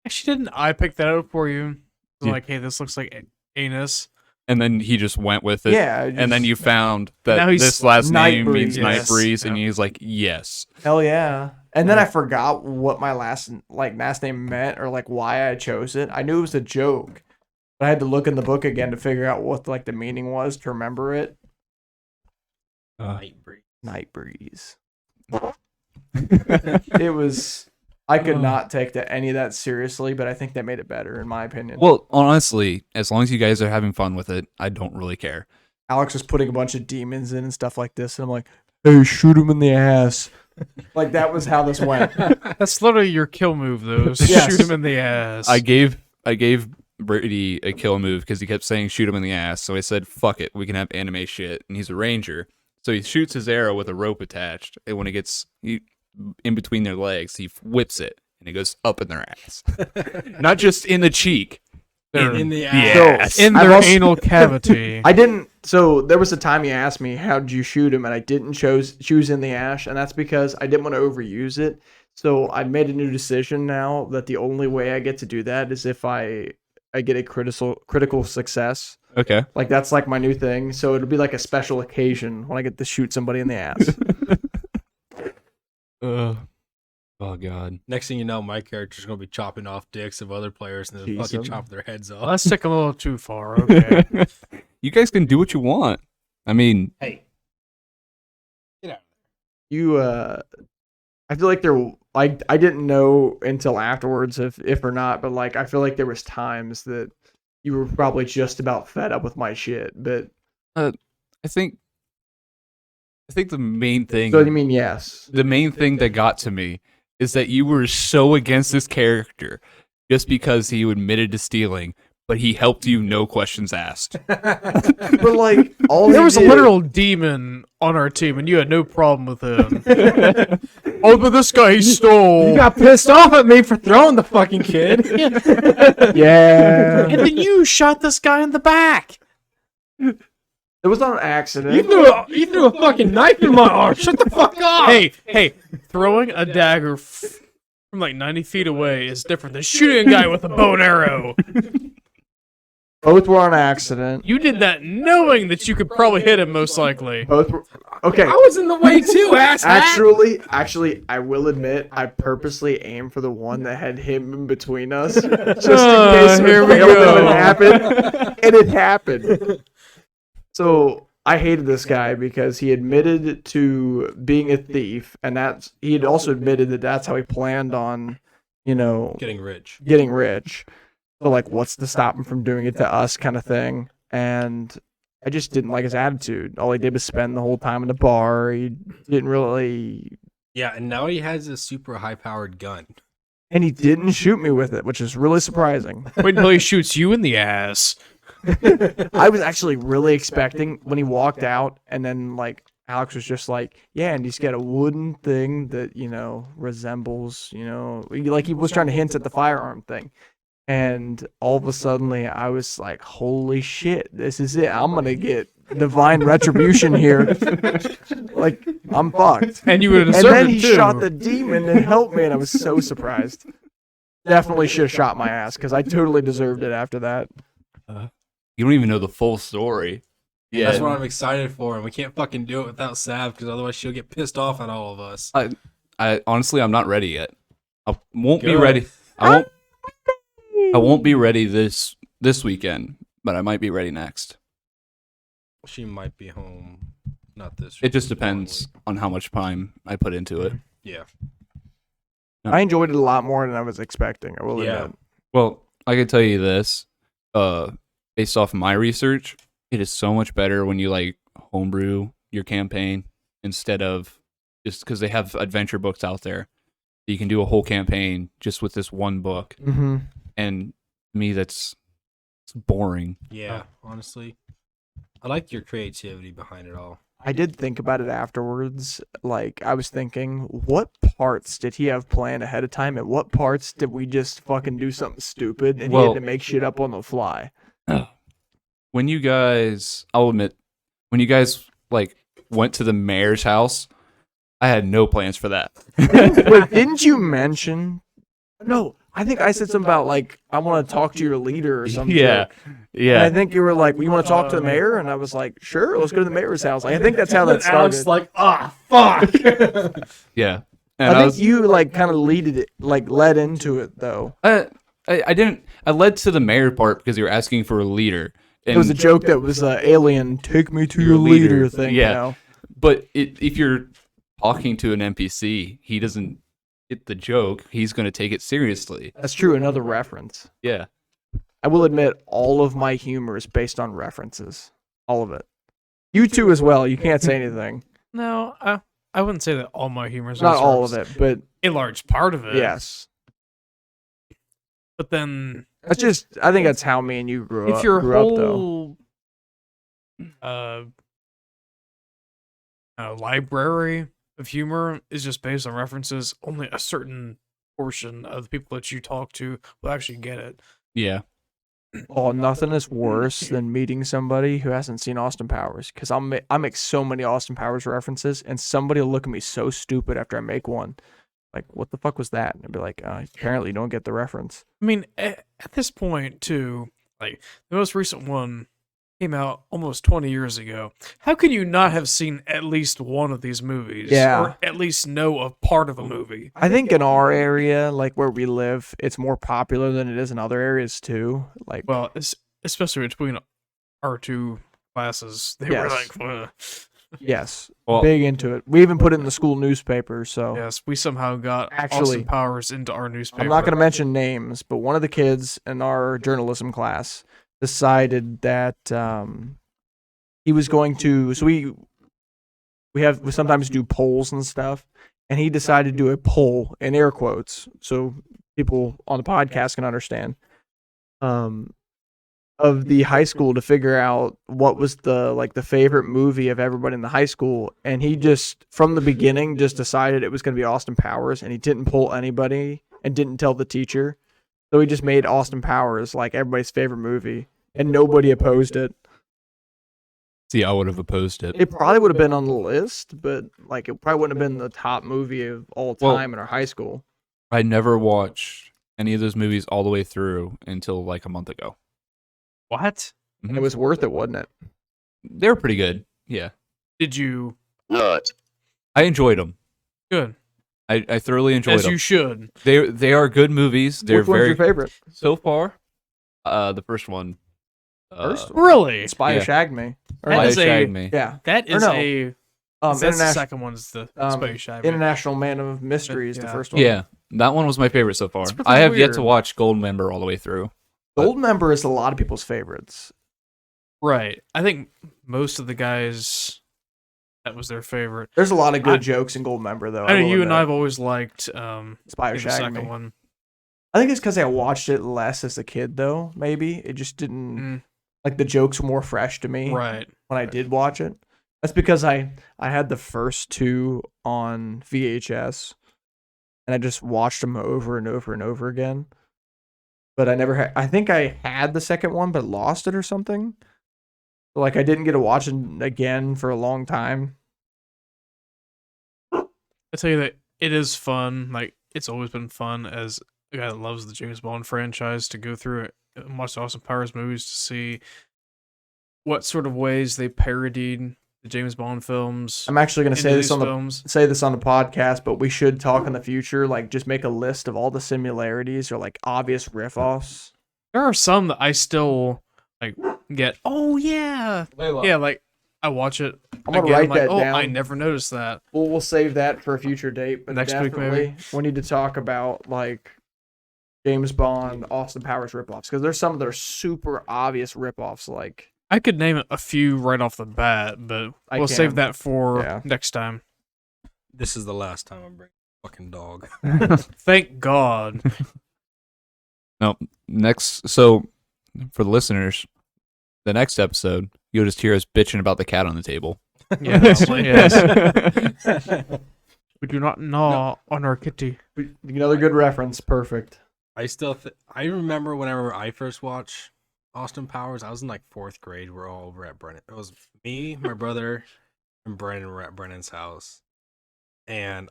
Actually, didn't I pick that out for you? Yeah. Like, hey, this looks like anus. And then he just went with it. yeah. And then you found that Now he's this last Night name means Breeze. night Yes. breeze, and Yeah. he's like, yes. Hell yeah. And then I forgot what my last name meant or like why I chose it. I knew it was a joke, but I had to look in the book again to figure out what like the meaning was to remember it. Night breeze. Night breeze. It was. I could not take any of that seriously, but I think that made it better in my opinion. Well, honestly, as long as you guys are having fun with it, I don't really care. Alex was putting a bunch of demons in and stuff like this, and I'm like, "Hey, shoot him in the ass!" Like that was how this went. That's literally your kill move, though. Yes. Shoot him in the ass. I gave Brady a kill move because he kept saying shoot him in the ass. So I said, fuck it, we can have anime shit. And he's a ranger. So he shoots his arrow with a rope attached. And when it gets in between their legs, he whips it. And it goes up in their ass. Not just in the cheek. In the the ass. ass. in I've their also- anal cavity. I didn't. So there was a time you asked me how did you shoot him, and I didn't choose in the ash, and that's because I didn't want to overuse it. So I made a new decision now that the only way I get to do that is if I get a critical success. Okay. Like that's like my new thing. So it'll be like a special occasion when I get to shoot somebody in the ass. Oh god. Next thing you know, my character's gonna be chopping off dicks of other players and then fucking Jesus. chopping their heads off. Well, that's taking a little too far. Okay. You guys can do what you want. I mean, Hey, get out. You I feel like I didn't know until afterwards if or not, but like I feel like there was times that you were probably just about fed up with my shit. But I think the main thing. so you mean yes? The main thing that got to me is that you were so against this character just because he admitted to stealing, but he helped you, no questions asked. But like all There he was a did- literal demon on our team, and you had no problem with him. Oh, but this guy he stole. You got pissed off at me for throwing the fucking kid. Yeah. And then you shot this guy in the back. It was on an accident. You threw a fucking knife in my arm. Shut the fuck up. Hey, throwing a dagger from like 90 feet away is different than shooting a guy with a bow and arrow. Both were on accident. You did that knowing that you could probably hit him, most likely. Both were okay. I was in the way too, ass. Actually, I will admit I purposely aimed for the one that had him in between us, just in case here it we failed go. and it happened, and it happened. So I hated this guy because he admitted to being a thief, and he had also admitted that that's how he planned on, Getting rich. getting rich. So like, what's to stop him from doing it to us, kind of thing. And I just didn't like his attitude. All he did was spend the whole time in the bar. He didn't really, Yeah, and now he has a super high-powered gun. and he didn't shoot me with it, which is really surprising. Wait until he shoots you in the ass. I was actually really expecting when he walked out, and then like Alex was just like, yeah, and he's got a wooden thing that resembles, like he was trying to hint at the firearm thing. And all of a sudden, I was like, holy shit, this is it. I'm going to get divine retribution here. Like, I'm fucked. And you would have And deserved then it he too. shot the demon and helped me, and I was so surprised. Definitely should have shot my ass, because I totally deserved it after that. You don't even know the full story. Yeah, that's what I'm excited for, and we can't fucking do it without Sav, because otherwise she'll get pissed off at all of us. I honestly, I'm not ready yet. I won't be Good. ready. I won't be ready this weekend, but I might be ready next. She might be home, not this. It just depends on how much time I put into it. Yeah. I enjoyed it a lot more than I was expecting, I will Yeah. admit. Well, I can tell you this, based off my research, it is so much better when you like homebrew your campaign instead of just because they have adventure books out there. You can do a whole campaign just with this one book, Mm-hmm. and to me it's boring. Yeah, honestly. I like your creativity behind it all. I did think about it afterwards. Like, I was thinking, what parts did he have planned ahead of time? And what parts did we just fucking do something stupid and he Well- had to make shit up on the fly? When you guys, I'll admit, when you guys like went to the mayor's house, I had no plans for that. Wait, didn't you mention? No, I think I said something about, like, I want to talk to your leader or something. Yeah, And yeah. I think you were like, well, you want to talk to the mayor? And I was like, sure, let's go to the mayor's house. Like, I think that's how that Alex started. like, fuck. Yeah. And I think you, like, kind of led into it, though. I didn't. I led to the mayor part because you were asking for a leader. And, It was a joke that was alien, take me to Your your leader leader. thing, Yeah. But if you're talking to an NPC, he doesn't get the joke. He's going to take it seriously. That's true, another reference. Yeah. I will admit, all of my humor is based on references. All of it. You too as well. You can't say anything. No, I wouldn't say that all my humor is Not all of it, but a large part of it. yes. But then That's just, I think that's how me and you grew if up, your grew up, though. whole library of humor is just based on references, only a certain portion of the people that you talk to will actually get it. Yeah. Oh, nothing is worse than meeting somebody who hasn't seen Austin Powers, because I make so many Austin Powers references, and somebody will look at me so stupid after I make one. Like, what the fuck was that? And I'd be like, apparently you don't get the reference. I mean, at this point too, like the most recent one came out almost 20 years ago. How can you not have seen at least one of these movies? Yeah. Or at least know a part of a movie? I think in our area, like where we live, it's more popular than it is in other areas too. Like, Well, especially between our two classes. They were Yes. like, "Ugh." yes, Well, big into it. We even put it in the school newspaper. So Yes, we somehow got Actually, Austin Powers into our newspaper. I'm not going to mention names, but one of the kids in our journalism class decided that he was going to. So we sometimes do polls and stuff, and he decided to do a poll in air quotes, so people on the podcast can understand. Of the high school to figure out what was the favorite movie of everybody in the high school, and he just from the beginning just decided it was going to be Austin Powers, and he didn't poll anybody and didn't tell the teacher, so he just made Austin Powers like everybody's favorite movie, and nobody opposed it. see, I would have opposed it. It probably would have been on the list, but like it probably wouldn't have been the top movie of all Well- time in our high school. I never watched any of those movies all the way through until like a month ago. What? And it was worth it, wasn't it? They were pretty good. Yeah, Did you? I enjoyed them. Good. I thoroughly enjoyed As them. you should. They are good movies. They're Which one's very your favorite? so far. The first one. First? Really? Spy Who yeah. Shagged Me. Or That Why is a- Shag Me. yeah. That Or is no. a. That's the International, second one's the Space Shy. International Man of Mystery is the Yeah. first one. Yeah, that one was my favorite so far. It's really I have yet to weird. watch Goldmember all the way through. Goldmember is a lot of people's favorites. Right. I think most of the guys, that was their favorite. There's a lot of good I- jose in Goldmember, though. I know will you and I admit. have always liked Spy Who the Shagged second Me. one. I think it's because I watched it less as a kid, though. Maybe it just didn't Mm, like the jokes were more fresh to me right. when I did watch it. That's because I had the first two on VHS, and I just watched them over and over and over again. But I never had. I think I had the second one, but lost it or something. So, like I didn't get to watch it again for a long time. I tell you that it is fun. Like, it's always been fun as a guy that loves the James Bond franchise to go through it and watch the Austin Powers movies to see what sort of ways they parodied the James Bond films. I'm actually going to into say this these on the films. podcast, but we should talk in the future. Like, just make a list of all the similarities or like obvious riff-offs. There are some that I still like get. Oh yeah, yeah. Like I watch it. I'm gonna again, write like, that oh, down. I never noticed that. We'll save that for a future date. But Next week, definitely, maybe? we need to talk about like James Bond, Austin Powers ripoffs because there's some that are super obvious ripoffs. Like, I could name a few right off the bat, but I we'll save can. that for Yeah. next time. This is the last time I'm bringing a fucking dog. Thank God. Next, so for the listeners, the next episode, you'll just hear us bitching about the cat on the table. Yes, yes. We do not gnaw on our kitty. another good reference. Perfect. I remember whenever I first watched Austin Powers, I was in like 4th grade. We're all over at Brennan. It was me, my brother, and Brennan were at Brennan's house. And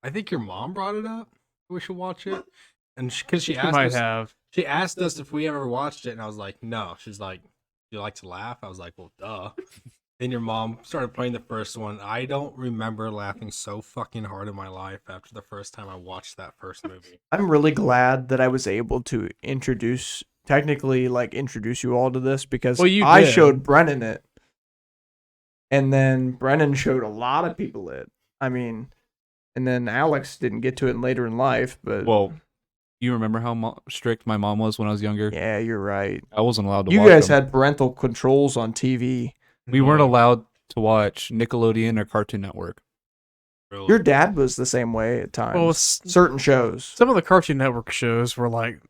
I think your mom brought it up. We should watch it. And because she You asked might us, have. she asked us if we ever watched it, and I was like, no. She's like, you like to laugh? I was like, well, duh. Then your mom started playing the first one. I don't remember laughing so fucking hard in my life after the first time I watched that first movie. I'm really glad that I was able to introduce you all to this because Well, you I did. showed Brennan it, and then Brennan showed a lot of people it. I mean, and then Alex didn't get to it later in life, but Well, you remember how strict my mom was when I was younger? yeah, you're right. I wasn't allowed to You watch guys them. had parental controls on TV. We weren't allowed to watch Nickelodeon or Cartoon Network. Really. Your dad was the same way at times. Well, Certain shows. some of the Cartoon Network shows were like,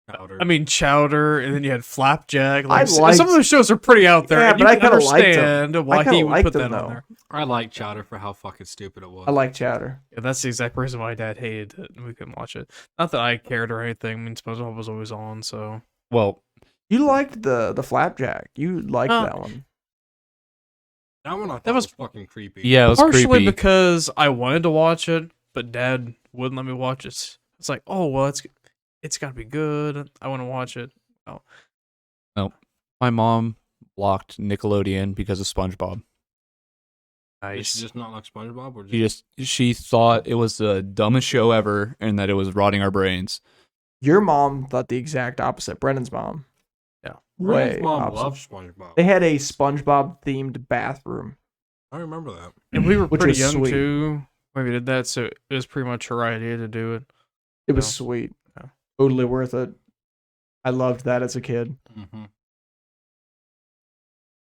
Powder. I mean, Chowder, and then you had Flapjack. Like, I liked- some of those shows are pretty out there. Yeah, and but you I can kinda liked 'em. understand why kinda he would liked put that them, on though. there. I like Chowder for how fucking stupid it was. I like Chowder. Yeah, that's the exact reason why Dad hated it, and we couldn't watch it. Not that I cared or anything. I mean, SpongeBob was always on, so Well, You liked the Flapjack. You liked Oh. that one. That one I thought That was- was fucking creepy. yeah, it was partially creepy. because I wanted to watch it, but Dad wouldn't let me watch it. It's like, oh well, it's got to be good. I want to watch it. My mom blocked Nickelodeon because of SpongeBob. Did she just not like SpongeBob, or She thought it was the dumbest show ever and that it was rotting our brains. Your mom thought the exact opposite. Brennan's mom. Yeah. Brennan's Way mom opposite. loves SpongeBob. They had a SpongeBob themed bathroom. I remember that. And we were Which pretty was young sweet. too when we did that, so it was pretty much her idea to do it. It was No. sweet. No. Totally worth it. I loved that as a kid. Mm-hmm.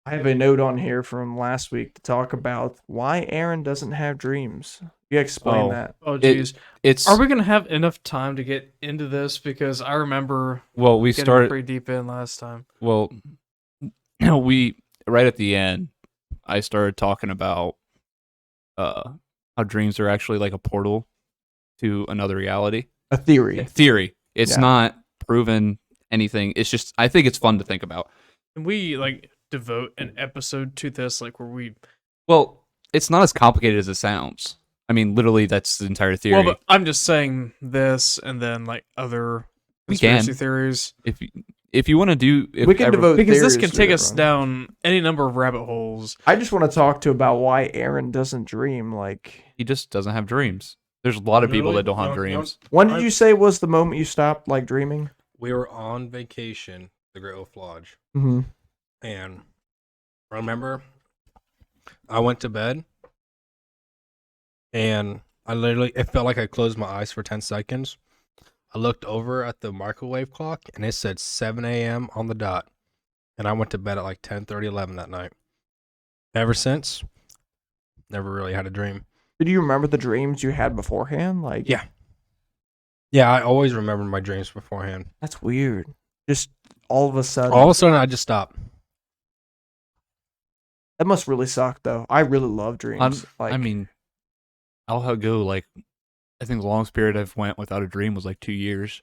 I have a note on here from last week to talk about why Aaron doesn't have dreams. You explain Oh. that. Oh jeez. It's Are we gonna have enough time to get into this? Because I remember well, we getting started pretty deep in last time. well, we right at the end. I started talking about how dreams are actually like a portal to another reality. A theory. Theory. It's Yeah. not proven anything. It's just I think it's fun to think about. Can we like devote an episode to this, like where we? Well, it's not as complicated as it sounds. I mean, literally, that's the entire theory. Well, but I'm just saying this, and then like other We can. conspiracy theories, if you want to do, if We can ever- devote because this theories can to take it, us everyone. down any number of rabbit holes. I just want to talk to about why Aaron doesn't dream. Like, He just doesn't have dreams. There's a lot of people Really? that don't have No, no. dreams. when did you say was the moment you stopped like dreaming? We were on vacation, the Great Wolf Lodge, Mm-hmm. and I remember I went to bed, and it felt like I closed my eyes for 10 seconds. I looked over at the microwave clock, and it said 7 a.m. on the dot, and I went to bed at like 10:30, 11 that night. Ever since, never really had a dream. Did you remember the dreams you had beforehand? Like, Yeah. Yeah, I always remember my dreams beforehand. that's weird. Just all of a sudden. All of a sudden, I just stopped. That must really suck, though. I really love dreams. I mean, I'll go like I think the longest period I've went without a dream was like 2 years.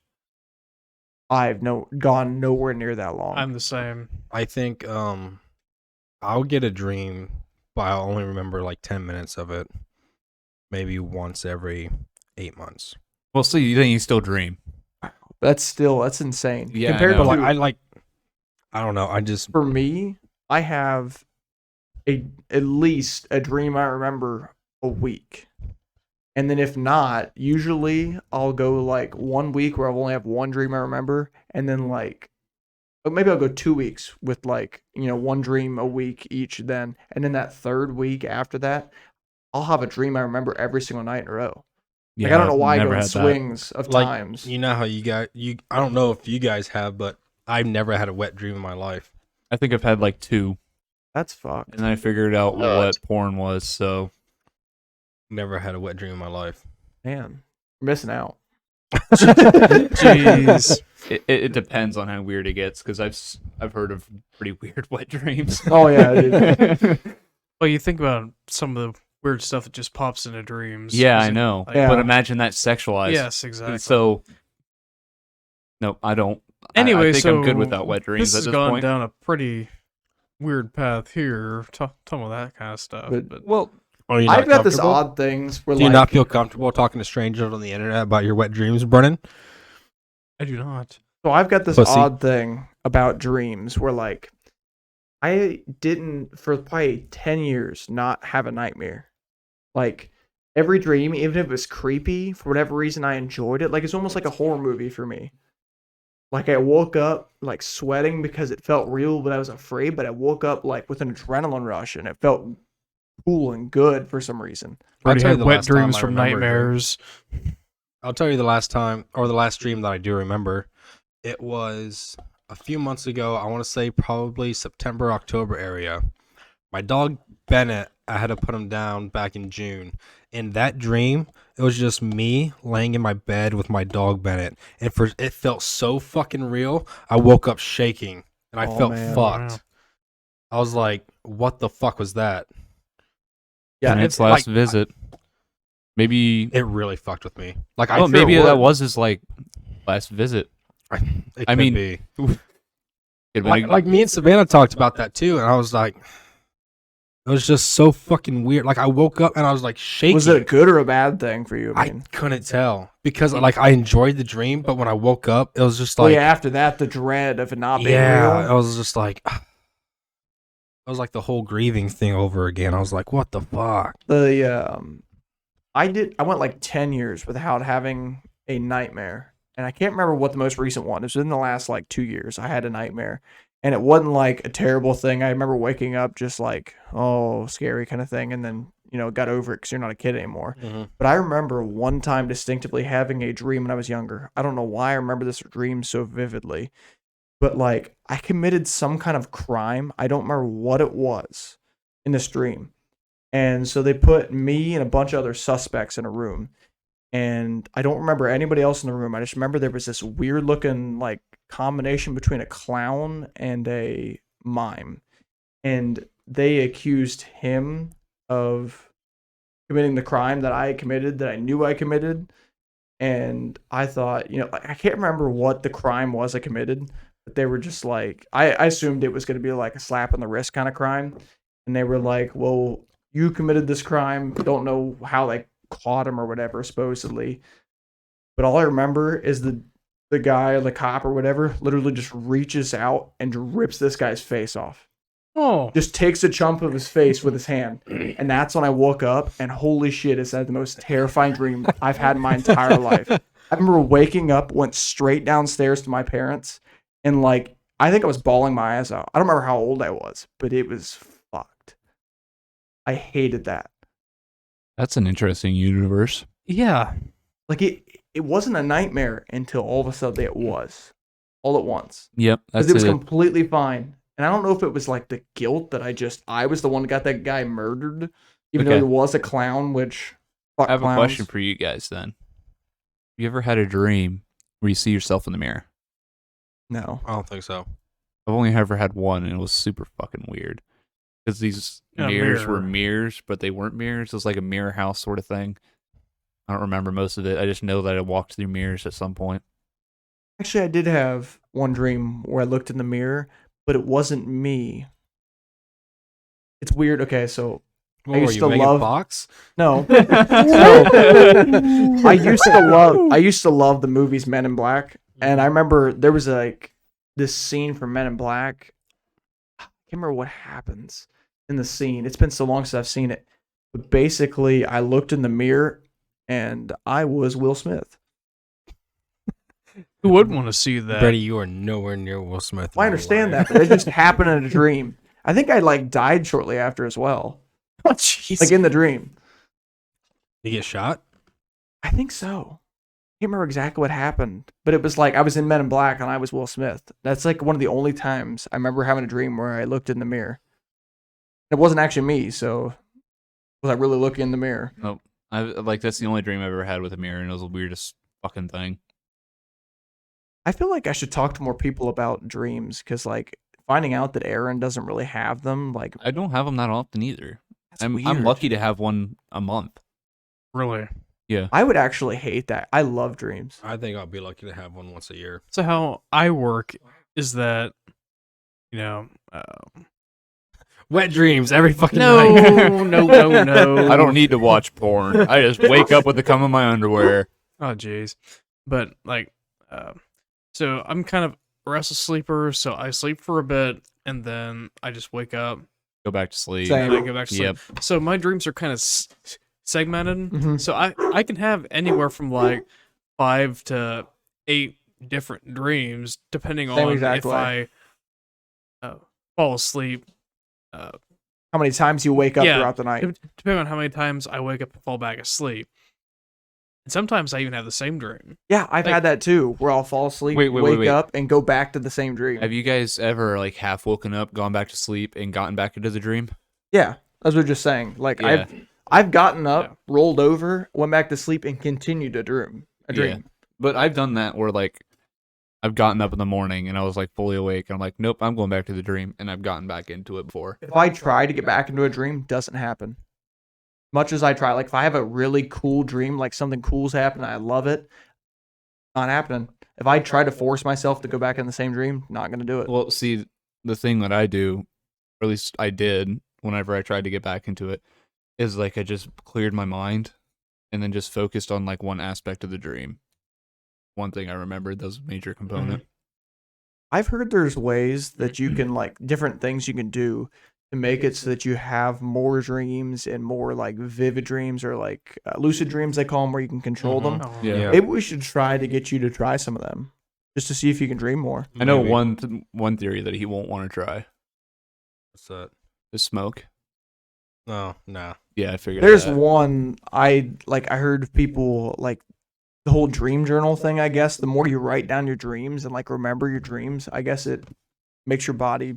I've gone nowhere near that long. I'm the same. I think I'll get a dream, but I'll only remember like 10 minutes of it. Maybe once every 8 months. Well, see, then you still dream. That's insane. Yeah, I Compared know. But to like I don't know. I just for me, I have at least a dream I remember a week. And then if not, usually I'll go like 1 week where I'll only have one dream I remember, and then like maybe I'll go 2 weeks with like, one dream a week each then. And then that third week after that, I'll have a dream I remember every single night in a row. Like I don't know why I go in swings of like times. you know how I don't know if you guys have, but I've never had a wet dream in my life. I think I've had like 2, That's fucked. and then I figured out what porn was. So Never had a wet dream in my life. Man, you're missing out. Jeez. it depends on how weird it gets because I've heard of pretty weird wet dreams. Oh yeah, dude. Well, you think about some of the weird stuff that just pops into dreams. Yeah, Is I it, know. like- Yeah. But imagine that sexualized. Yes, exactly. So, no, I don't. Anyway, I think I'm good without wet dreams this at has this gone point. down a pretty weird path here. Talking about that kind of stuff. But- Well, Are you not I've got this comfortable? odd things where Do you like not feel comfortable talking to strangers on the internet about your wet dreams, Brennan? I do not. so I've got this Pussy. odd thing about dreams where like I didn't for probably 10 years not have a nightmare. Like every dream, even if it was creepy, for whatever reason I enjoyed it. Like it's almost like a horror movie for me. Like I woke up like sweating because it felt real, but I was afraid, but I woke up like with an adrenaline rush and it felt cool and good for some reason. I'll Already tell you had the wet last time dreams I from remember a dream. nightmares. I'll tell you the last time, or the last dream that I do remember. It was a few months ago. I want to say probably September, October area. My dog Bennett, I had to put him down back in June. In that dream, it was just me laying in my bed with my dog Bennett, and it felt so fucking real. I woke up shaking, and I Oh, felt man. fucked. Wow. I was like, "What the fuck was that?" Yeah, tonight's like- last visit. Maybe. It really fucked with me. Like, Oh, I maybe it that would. was his like last visit. It I could mean, be. Could've been a- Like me and Savannah talked about that too, and I was like, It was just so fucking weird. Like I woke up and I was like shaking. Was it a good or a bad thing for you? I I mean, couldn't tell because like I enjoyed the dream, but when I woke up, it was just well, like, yeah, after that, the dread of it not being yeah, real. I was just like, it was like the whole grieving thing over again. I was like, what the fuck? I went like 10 years without having a nightmare. And I can't remember what the most recent one. It was in the last like 2 years. I had a nightmare. And it wasn't like a terrible thing. I remember waking up just like, oh, scary kind of thing. And then, got over it because you're not a kid anymore. Mm-hmm. But I remember one time distinctively having a dream when I was younger. I don't know why I remember this dream so vividly. But like I committed some kind of crime. I don't remember what it was in this dream. And so they put me and a bunch of other suspects in a room. And I don't remember anybody else in the room. I just remember there was this weird looking like combination between a clown and a mime. And they accused him of committing the crime that I committed, that I knew I committed. And I thought, I can't remember what the crime was I committed, but they were just like, I assumed it was going to be like a slap on the wrist kind of crime. And they were like, well, you committed this crime. Don't know how they caught him or whatever, supposedly. But all I remember is the guy, the cop or whatever, literally just reaches out and rips this guy's face off. Oh, Just takes a chunk of his face with his hand. And that's when I woke up, and holy shit, is that the most terrifying dream I've had in my entire life. I remember waking up, went straight downstairs to my parents, and like, I think I was bawling my eyes out. I don't remember how old I was, but it was fucked. I hated that. That's an interesting universe. yeah. Like it wasn't a nightmare until all of a sudden it was, all at once. Yep, Because that's it was it. completely fine. And I don't know if it was like the guilt that I was the one that got that guy murdered, even though Okay. he was a clown, which fuck I have clowns. a question for you guys then. You ever had a dream where you see yourself in the mirror? No. I don't think so. I've only ever had one, and it was super fucking weird. Because these A mirrors were mirror. mirrors, but they weren't mirrors. It was like a mirror house sort of thing. I don't remember most of it. I just know that I walked through mirrors at some point. Actually, I did have one dream where I looked in the mirror, but it wasn't me. It's weird. Okay, so What I were used you, to Megan love- Fox? no. I used to love the movies Men in Black, and I remember there was like this scene from Men in Black. I can't remember what happens in the scene. It's been so long since I've seen it. But basically, I looked in the mirror and I was Will Smith. Who would want to see that? Brady, you are nowhere near Will Smith. I understand that, but it just happened in a dream. I think I like died shortly after as well. Oh, jeez. Like in the dream. You get shot? I think so. I can't remember exactly what happened, but it was like I was in Men in Black and I was Will Smith. That's like one of the only times I remember having a dream where I looked in the mirror. It wasn't actually me, so was I really looking in the mirror? Nope. That's the only dream I've ever had with a mirror, and it was the weirdest fucking thing. I feel like I should talk to more people about dreams because, like, finding out that Aaron doesn't really have them, like, I don't have them that often either. that's I'm weird. lucky to have one a month. Really? Yeah. I would actually hate that. I love dreams. I think I'll be lucky to have one once a year. So how I work is that, you know, Wet dreams every fucking no, night. no. I don't need to watch porn. I just wake up with the cum in my underwear. Oh, jeez. But like, so I'm kind of a restless sleeper. So I sleep for a bit and then I just wake up Go back to sleep. Same. and I go back to sleep. Yep. So my dreams are kind of segmented. Mhm. So I can have anywhere from like 5 to 8 different dreams depending Same on exact if way. I fall asleep. How many times you wake up Yeah. throughout the night? Depending on how many times I wake up and fall back asleep. And sometimes I even have the same dream. Yeah, I've Like- had that too, where I'll fall asleep, wake up, and go back to the same dream. Have you guys ever like half woken up, gone back to sleep, and gotten back into the dream? Yeah, that's what we're just saying. Like Yeah. I've gotten up, Yeah. rolled over, went back to sleep, and continued to dream. A dream. Yeah. But I've done that where like I've gotten up in the morning and I was like fully awake. And I'm like, nope, I'm going back to the dream, and I've gotten back into it before. If I try to get back into a dream, doesn't happen. Much as I try, like if I have a really cool dream, like something cool's happened, I love it, not happening. If I try to force myself to go back in the same dream, not gonna do it. Well, see, the thing that I do, or at least I did, whenever I tried to get back into it is like I just cleared my mind and then just focused on like one aspect of the dream. One thing I remembered that was a major component. I've heard there's ways that you can like different things you can do to make it so that you have more dreams and more like vivid dreams or like lucid dreams they call them, where you can control them. Oh, Yeah. Maybe we should try to get you to try some of them just to see if you can dream more. I know Maybe. one theory that he won't want to try What's that? is smoke. No, nah. Yeah, I figured. There's that. one I heard people like the whole dream journal thing. I guess the more you write down your dreams and like remember your dreams, I guess it makes your body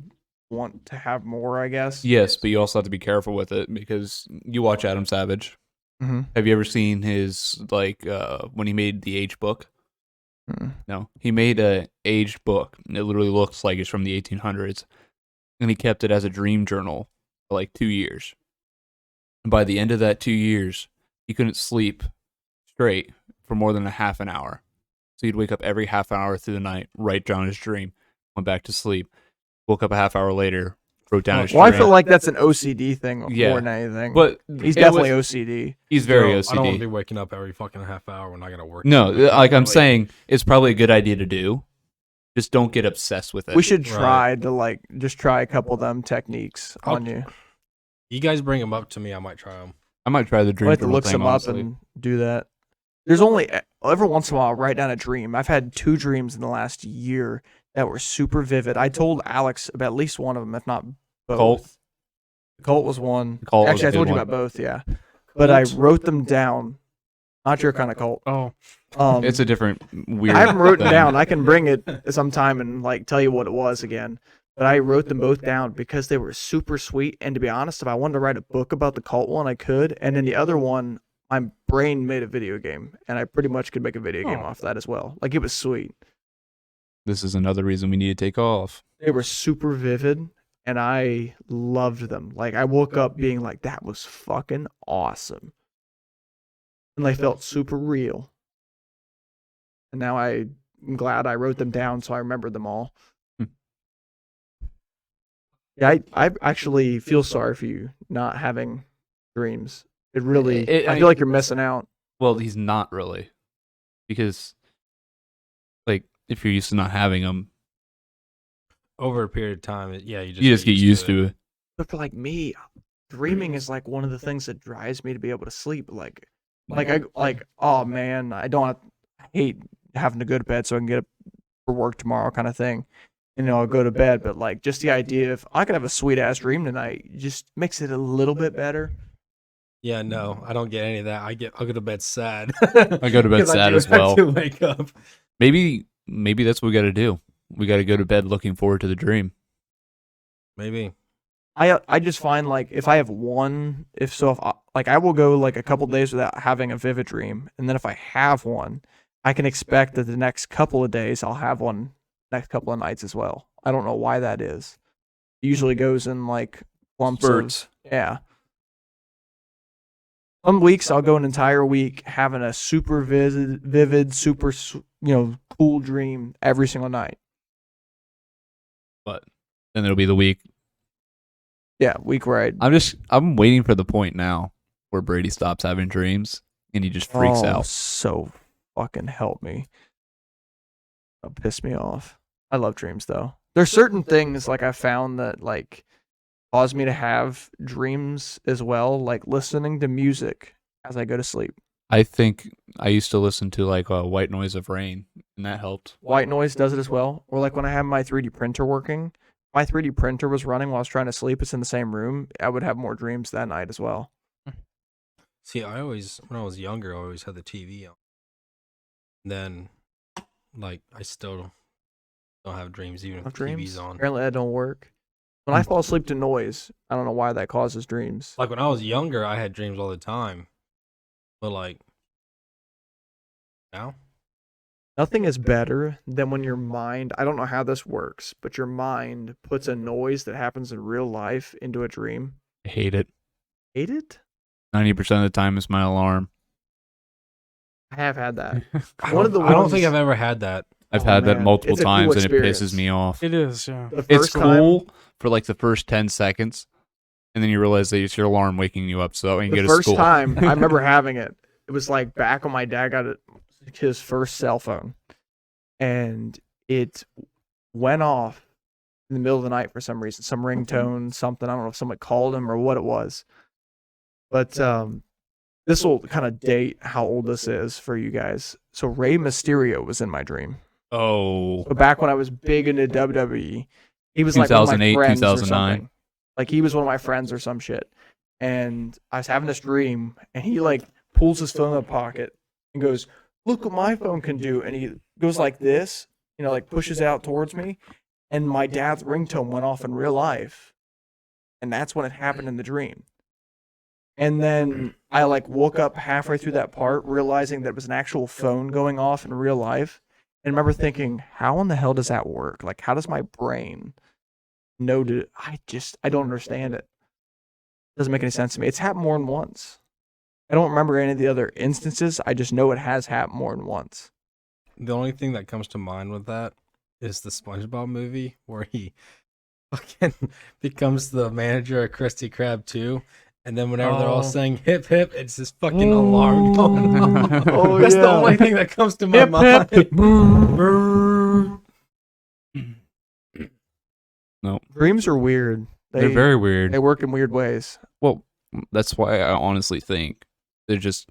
want to have more. I guess. Yes, but you also have to be careful with it because you watch Adam Savage. Mm-hmm. Have you ever seen his like when he made the age book? Mm. No, he made a aged book. And it literally looks like it's from the 1800s, and he kept it as a dream journal for like 2 years. And by the end of that 2 years, he couldn't sleep straight for more than a half an hour. So he'd wake up every half hour through the night, write down his dream, went back to sleep, woke up a half hour later, wrote down his Well, I dream. feel like that's an OCD thing Yeah. more than anything. But he's it definitely was- OCD. He's very Yo, OCD. I don't want to be waking up every fucking half hour when I gotta work. No, like I'm Like, saying, it's probably a good idea to do. Just don't get obsessed with it. We should Right. try to like just try a couple of them techniques I'll- on you. You guys bring them up to me, I might try them. I might try the We dream have to journal look thing, some honestly. up and do that. There's only every once in a while I'll write down a dream. I've had 2 dreams in the last year that were super vivid. I told Alex about at least one of them, if not both. Cult? Cult was one. Cult was Actually, a I told good you one. about both. Yeah, but I wrote them down. Not your kind of cult. Oh, It's a different weird. I haven't written thing. down. I can bring it sometime and like tell you what it was again. But I wrote them both down because they were super sweet. And to be honest, if I wanted to write a book about the cult one, I could. And then the other one, my brain made a video game, and I pretty much could make a video game Oh. off that as well. Like it was sweet. This is another reason we need to take off. They were super vivid, and I loved them. Like I woke up being like, that was fucking awesome. And they felt super real. And now I'm glad I wrote them down so I remembered them all. Hmm. Yeah, I actually feel sorry for you not having dreams. It really, I feel like you're missing out. Well, he's not really, because, like, if you're used to not having them, Over a period of time, you you just get used to it. But for like me, dreaming is like one of the things that drives me to be able to sleep. Oh man, I hate having to go to bed so I can get up for work tomorrow kind of thing. And I'll go to bed, but like just the idea of I could have a sweet ass dream tonight just makes it a little bit better. Yeah, no, I don't get any of that. I'll go to bed sad. I go to bed 'Cause sad do as have well. to wake up. Maybe that's what we got to do. We got to go to bed looking forward to the dream. Maybe. I just find like if I have one, if I will go like a couple days without having a vivid dream, and then if I have one, I can expect that the next couple of days I'll have one next couple of nights as well. I don't know why that is. It usually goes in like clumps Spurts. yeah. Some weeks I'll go an entire week having a super vivid, super cool dream every single night. Then it'll be the week. Yeah, week where I'm waiting for the point now where Brady stops having dreams and he just freaks out. So fucking help me. That'll piss me off. I love dreams though. There's certain things like I found that like cause me to have dreams as well, like listening to music as I go to sleep. I think I used to listen to like White Noise of Rain, and that helped. White noise does it as well. Or like when I have my 3D printer working, my 3D printer was running while I was trying to sleep. It's in the same room. I would have more dreams that night as well. See, when I was younger, I always had the TV on. Then, like, I still don't have dreams even if Of the dreams? TV's on. Apparently that don't work. When I fall asleep to noise, I don't know why that causes dreams. Like when I was younger, I had dreams all the time. But like now, Nothing is better than when your mind, I don't know how this works, but your mind puts a noise that happens in real life into a dream. I hate it. Hate it? 90% of the time it's my alarm. I have had that. I One of the don't think ones- I've ever had that. I've Oh, had that man. multiple It's a cool times and it experience. pisses me off. it is. Yeah. The It's first time, cool for like the first 10 seconds, and then you realize that it's your alarm waking you up so that when you The go to first school. time I remember having it, it was like back when my dad got his first cell phone, and it went off in the middle of the night for some reason, some ringtone, something. I don't know if somebody called him or what it was. But this will kind of date how old this is for you guys. So Rey Mysterio was in my dream. Oh, But back when I was big into WWE, he was like one of my 2008, friends or 2009. something. Like he was one of my friends or some shit. And I was having this dream, and he like pulls his phone out of the pocket and goes, "Look what my phone can do." And he goes like this, like pushes out towards me. And my dad's ringtone went off in real life. And that's when it happened in the dream. And then I like woke up halfway through that part, realizing that it was an actual phone going off in real life. And I remember thinking, how in the hell does that work? Like, how does my brain know I don't understand it. It doesn't make any sense to me. It's happened more than once. I don't remember any of the other instances. I just know it has happened more than once. The only thing that comes to mind with that is the SpongeBob movie where he fucking becomes the manager of Krusty Krab 2. And then whenever they're all saying hip hip, it's this fucking alarm going off. Oh, That's the yeah. only thing that comes to my Hip, mind. hip. No, Dreams are weird. they're very weird. They work in weird ways. Well, that's why I honestly think they're just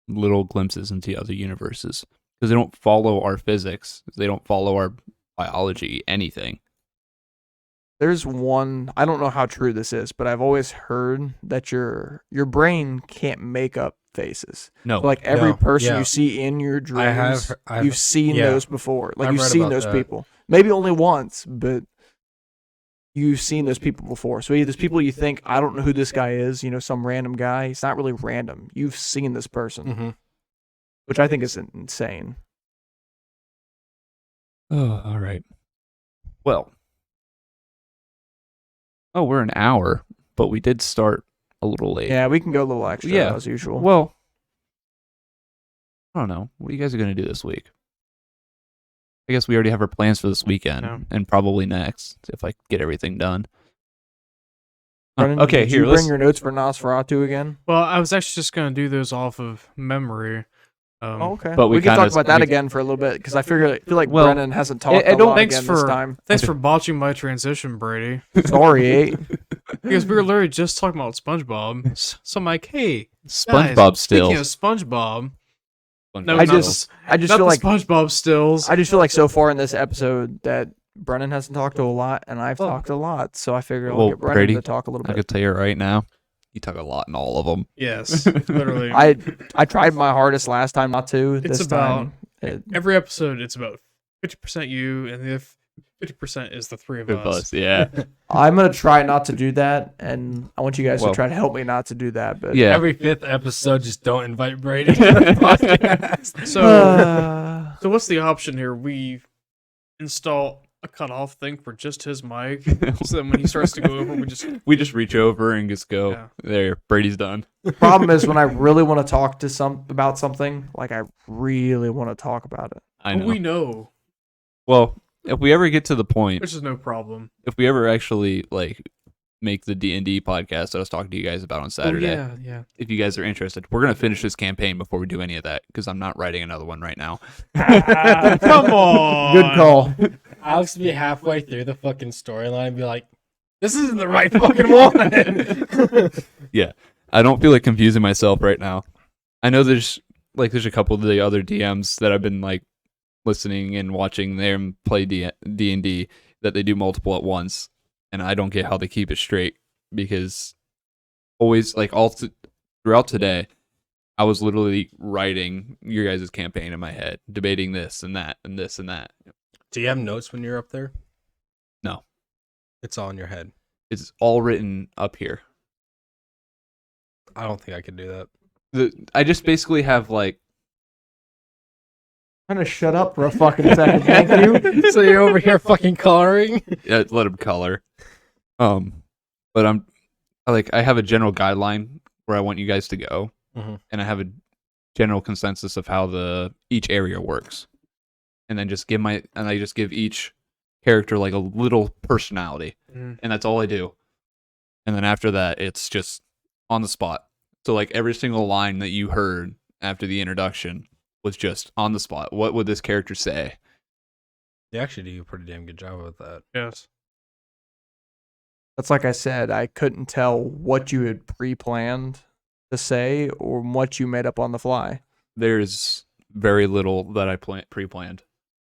little glimpses into other universes because they don't follow our physics. They don't follow our biology, anything. There's one, I don't know how true this is, but I've always heard that your brain can't make up faces. No, Like every No, person yeah. you see in your dreams, I've you've seen yeah. those before. Like I've you've read seen about those that. people. Maybe only once, but you've seen those people before. So either there's people you think, I don't know who this guy is, some random guy. It's not really random. You've seen this person, Mm-hmm. which I think is insane. Oh, all right. Well, we're an hour, but we did start a little late. Yeah, we can go a little extra Yeah. as usual. Well, I don't know. What are you guys going to do this week? I guess we already have our plans for this weekend Yeah. and probably next if I get everything done. Brennan, Okay, did here. you Let's. bring your notes for Nosferatu again? Well, I was actually just gonna do those off of memory. Okay. But we can talk kinda- about that we- again for a little bit because I feel like Well, Brennan hasn't talked I a don't- lot Thanks again this for time. thanks for botching my transition, Brady. Sorry, 8. Because we were literally just talking about SpongeBob. So I'm like, hey, SpongeBob guys, still. Speaking of SpongeBob, no, I not just the, feel not like the SpongeBob stills. I just feel like so far in this episode that Brennan hasn't talked to a lot and I've Well- talked a lot, so I figured I'll Well, get Brennan Brady, to talk a little I bit. could tell you right now, you talk a lot in all of them. Yes, literally. I tried my hardest last time not to. It's This about- time, Every episode, it's about 50% you, and the 50% is the three of us. Yeah. I'm gonna try not to do that, and I want you guys Well- to try to help me not to do that. But Yeah. Every 5th episode, just don't invite Brady to the podcast. So what's the option here? We install a cutoff thing for just his mic, so that when he starts to go over, We just reach over and just go, Yeah. there, Brady's done. the problem is when I really want to talk to about something, like I really want to talk about it. I know. we know, Well, if we ever get to the point, which is no problem. if we ever actually make the D&D podcast that I was talking to you guys about on Saturday, yeah. if you guys are interested, we're gonna finish this campaign before we do any of that because I'm not writing another one right now. Come on. Good call. Alex would be halfway through the fucking storyline and be like, this isn't the right fucking one. I don't feel like confusing myself right now. I know there's a couple of the other DMs that I've been listening and watching them play D&D that they do multiple at once, and I don't get how they keep it straight because always throughout today, I was literally writing your guys' campaign in my head, debating this and that and this and that. Do you have notes when you're up there? No. It's all in your head. It's all written up here. I don't think I could do that. I just basically have I'm gonna shut up for a fucking second. Thank you. So you're over here fucking coloring? let them color. But I have a general guideline where I want you guys to go, Mhm. and I have a general consensus of how each area works, and then I just give each character a little personality, Mhm. and that's all I do. and then after that, it's just on the spot. So like every single line that you heard after the introduction was just on the spot. What would this character say? They actually do a pretty damn good job with that. Yes. That's like I said, I couldn't tell what you had pre-planned to say or what you made up on the fly. There's very little that I pre-planned.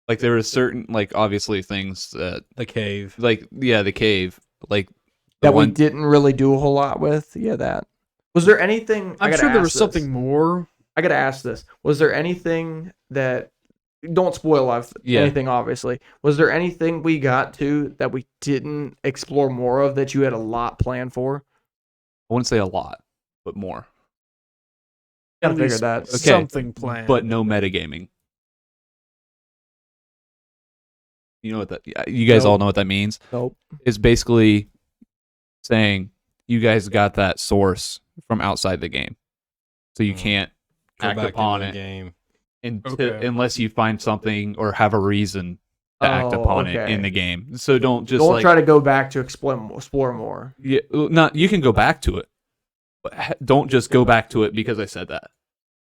Like there was certain, like obviously things that, The cave. like the cave, like the That we one. didn't really do a whole lot with. Yeah, that. Was there anything? I I'm gotta sure there ask was this. something more. I gotta ask this. Was there anything that? Don't spoil anything, obviously. Was there anything we got to that we didn't explore more of that you had a lot planned for? I wouldn't say a lot, but more. Gotta At figure least that. Okay. Something planned. But no metagaming. You know what that? You guys all know what that means. Nope. It's basically saying you guys got that source from outside the game, so you can't Go act back upon into the it game. Okay. unless you find something or have a reason to act Oh, upon it okay. in the game. So don't just Don't like try to go back to explore more. yeah, not you can go back to it, but don't just go back to it because I said that.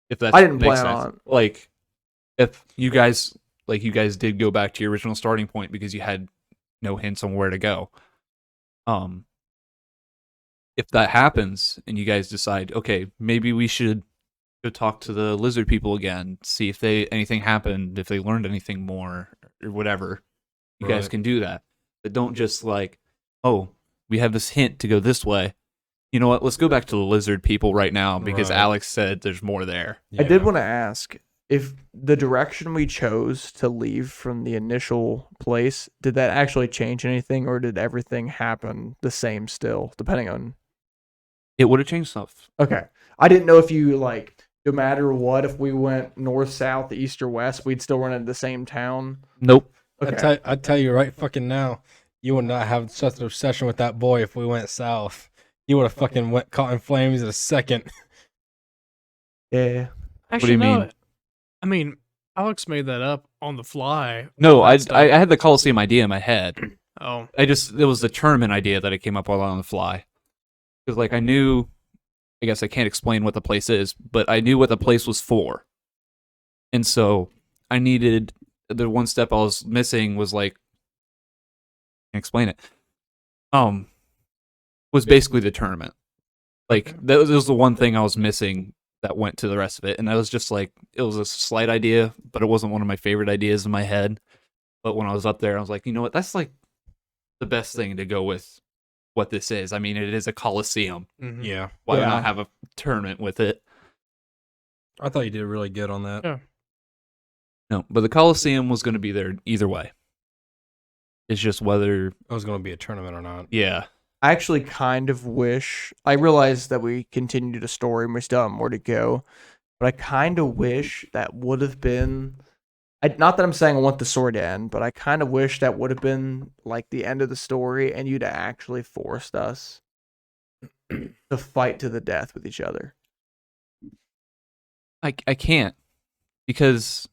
If that I didn't makes plan sense. on. Like if you guys did go back to your original starting point because you had no hints on where to go. If that happens and you guys decide, okay, maybe we should go talk to the lizard people again, see if anything happened, if they learned anything more or whatever. You guys Right. can do that. But don't just like, oh, we have this hint to go this way. You know what? Let's go back to the lizard people right now because Right. Alex said there's more there. I did Yeah. want to ask if the direction we chose to leave from the initial place, did that actually change anything or did everything happen the same still, depending on. It would have changed stuff. Okay. I didn't know if you, like, no matter what, if we went north, south, east, or west, we'd still run into the same town. Nope. Okay. I tell you right fucking now, you would not have such an obsession with that boy if we went south. You would have fucking went caught in flames in a second. Yeah. Actually, you no. mean? I mean, Alex made that up on the fly. No, All I that stuff. had the Coliseum idea in my head. Oh, It was the tournament idea that I came up with on the fly. Because like I knew, I guess I can't explain what the place is, but I knew what the place was for. And so I needed, the one step I was missing was like, can't explain it. Was basically the tournament. Like that was the one thing I was missing that went to the rest of it. And I was just like, it was a slight idea, but it wasn't one of my favorite ideas in my head. But when I was up there, I was like, you know what? That's like the best thing to go with what this is. I mean, it is a coliseum. mhm. Yeah. Why Yeah. not have a tournament with it? I thought you did really good on that. Yeah. No, but the coliseum was going to be there either way. It's just whether, It was going to be a tournament or not. yeah. I actually kind of wish. I realize that we continued a story and we still have more to go, but I kind of wish that would have been. Not that I'm saying I want the story to end, but I kind of wish that would have been like the end of the story, and you'd actually forced us to fight to the death with each other. I can't because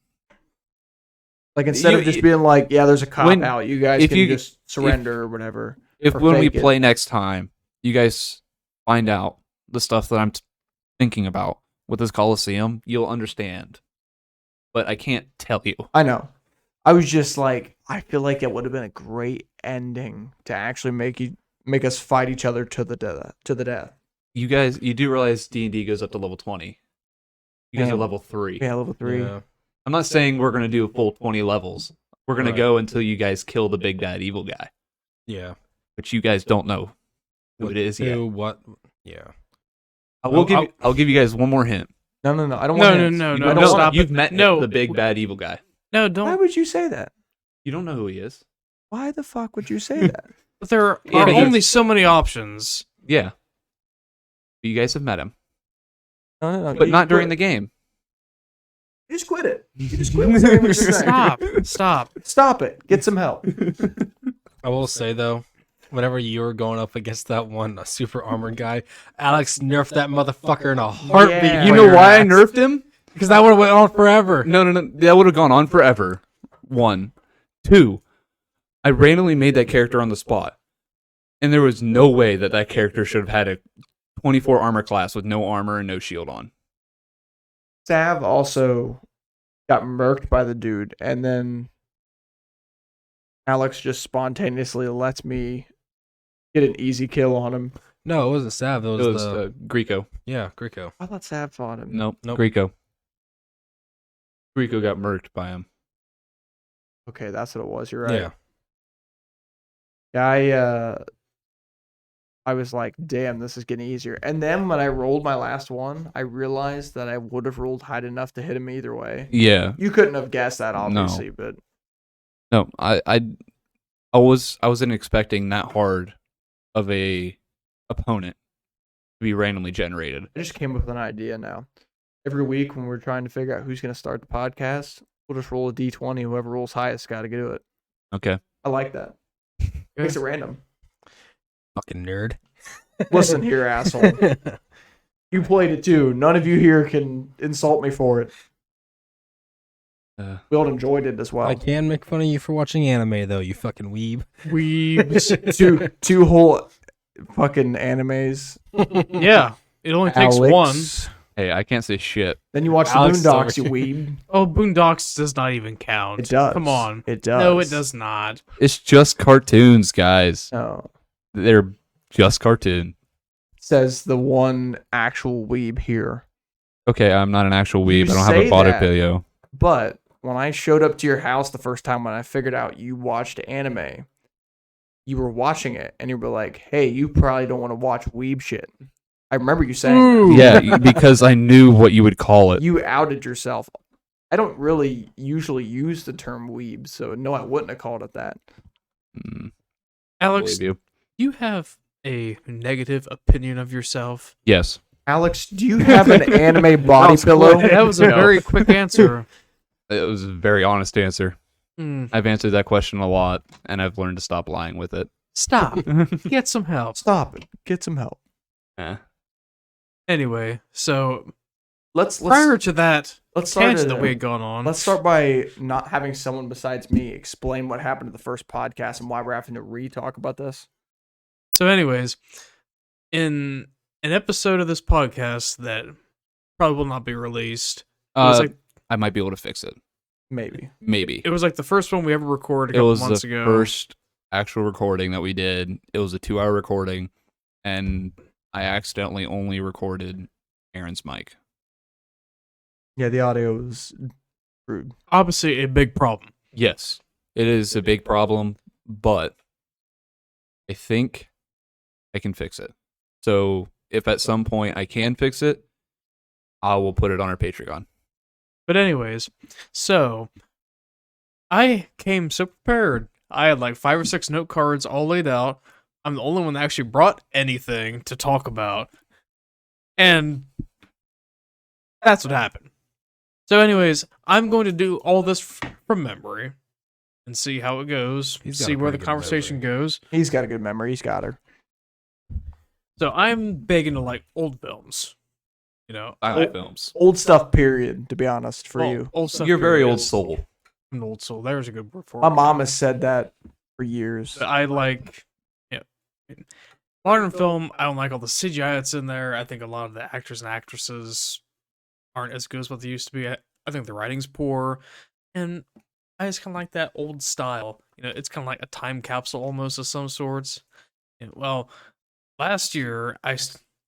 Like instead You- of just being like, "Yeah, there's a cop when- out," you guys if can you- just surrender or whatever. if Or when we fake it. play next time, you guys find out the stuff that I'm thinking about with this coliseum, you'll understand. But I can't tell you. I know. I was just like, I feel like it would have been a great ending to actually make us fight each other to the death. You guys, you do realize D&D goes up to level 20. You guys are Man. level 3. Yeah, level 3. Yeah. I'm not saying we're going to do a full 20 levels. We're going Right. to go until you guys kill the big bad evil guy, Yeah. which you guys don't know who it is yet. Who, what? Yeah. I'll give you guys one more hint. No. I don't No, want no, hints. no, You no, don't no, know- stop You've it. met No. the big bad evil guy. No, Why don't. would you say that? You don't know who he is. Why the fuck would you say that? But there are Yeah, but only so many options. Yeah. You guys have met him, No. but not during the game. You just quit it. You just quit saying what you're saying. Stop. Stop it. Get some help. I will say, though, whenever you were going up against that one super armored guy, Alex nerfed that motherfucker in a heartbeat. Yeah. You for know your why I ass. nerfed him? Because that would have went on forever. No. That would have gone on forever. 1. 2. I randomly made that character on the spot. And there was no way that character should have had a 24 armor class with no armor and no shield on. Sav also got murked by the dude, and then Alex just spontaneously lets me get an easy kill on him. No, it wasn't Sav. It It was, was the Greco. yeah, Greco. I thought Sav fought him. Nope. Nope. Greco. Greco got murked by him. Okay, that's what it was. You're right. Yeah. I was like, damn, this is getting easier. And then when I rolled my last one, I realized that I would have rolled high enough to hit him either way. Yeah. You couldn't have guessed that, obviously, but No, I wasn't expecting that hard of a opponent to be randomly generated. I just came up with an idea now. Every week when we're trying to figure out who's going to start the podcast, we'll just roll a d20. Whoever rolls highest got to do it. Okay. I like that. Makes it random. Fucking nerd. Listen here, asshole. You played it too. None of you here can insult me for it. We all enjoyed it as well. I can make fun of you for watching anime, though, you fucking weeb. Weebs. two whole fucking animes. Yeah, it only takes Alex. one. Hey, I can't say shit. Then you watch Alex the Boondocks, you Stark. weeb. Oh, Boondocks does not even count. It does. Come on. It does. No, it does not. It's just cartoons, guys. Oh. They're just cartoon. Says the one actual weeb here. Okay, I'm not an actual weeb. You I don't have say a body that. paleo. But when I showed up to your house the first time when I figured out you watched anime, you were watching it and you were like, hey, you probably don't want to watch weeb shit. I remember you saying that. Yeah, because I knew what you would call it. You outed yourself. I don't really usually use the term weeb, so no, I wouldn't have called it that. Alex, Believe you. you have a negative opinion of yourself. Yes. Alex, do you have an anime body pillow? That was a No. very quick answer. It was a very honest answer. Hmm. I've answered that question a lot, and I've learned to stop lying with it. Stop. Get some help. Stop it. Get some help. Eh. Anyway, so Let's prior to that let's start tangent it, that we had gone on, Let's start by not having someone besides me explain what happened to the first podcast and why we're having to re-talk about this. So, anyways, in an episode of this podcast that probably will not be released, it was like I might be able to fix it. Maybe. Maybe. it was like the first one we ever recorded a It couple was months the ago. first actual recording that we did. It was a 2-hour recording, and I accidentally only recorded Aaron's mic. Yeah, the audio was rude. Obviously, a big problem. Yes, it is a big problem, but I think I can fix it. So if at some point I can fix it, I will put it on our Patreon. But anyways, so I came so prepared. I had like 5 or 6 note cards all laid out. I'm the only one that actually brought anything to talk about. And that's what happened. So anyways, I'm going to do all this from memory and see how it goes. He's got See a where the pretty good conversation memory. goes. He's got a good memory. He's got her. So I'm big into like old films. You know, I like films. Old stuff, period, to be honest, for you. Old stuff. You're very period. old soul. I'm an old soul. There's a good word for My it. mom has said that for years. I like, yeah. Modern film, I don't like all the CGI that's in there. I think a lot of the actors and actresses aren't as good as what they used to be. I think the writing's poor, and I just kind of like that old style. You know, it's kind of like a time capsule almost of some sorts. And, well, last year I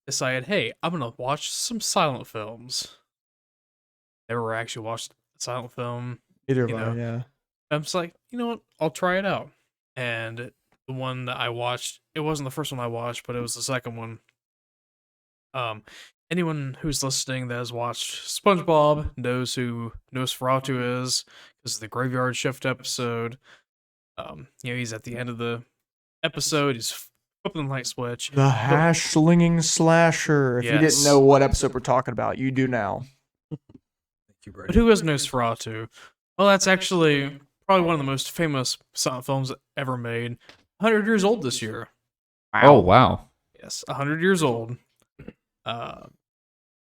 decided, hey, I'm gonna watch some silent films. Never actually watched a silent film. Either of you know, us, yeah. I'm just like, you know what? I'll try it out. And the one that I watched, it wasn't the first one I watched, but it was the second one. Anyone who's listening that has watched SpongeBob knows who Nosferatu is, because of the Graveyard Shift episode. You know, he's at the end of the episode. He's flipping the light switch. The hash slinging slasher. If you didn't Yes. know what episode we're talking about, you do now. Thank you, Brady. But who is Nosferatu? Well, that's actually probably one of the most famous silent films ever made. 100 years old this year. Oh, wow. Yes, 100 years old.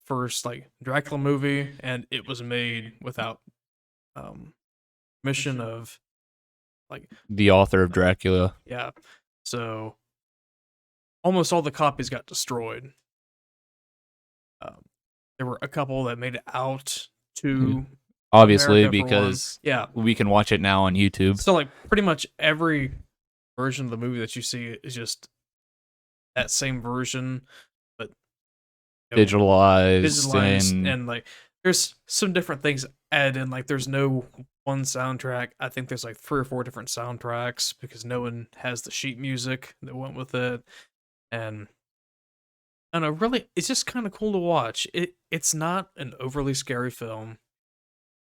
First like Dracula movie, and it was made without mission of like The author of Dracula. yeah. So almost all the copies got destroyed. There were a couple that made it out to Obviously, America for one. because Yeah. we can watch it now on YouTube. So like pretty much every version of the movie that you see is just that same version, but Digitalized and like there's some different things added in. Like there's no one soundtrack. I think there's like 3 or 4 different soundtracks because no one has the sheet music that went with it, and I don't know, really, it's just kind of cool to watch. It's not an overly scary film.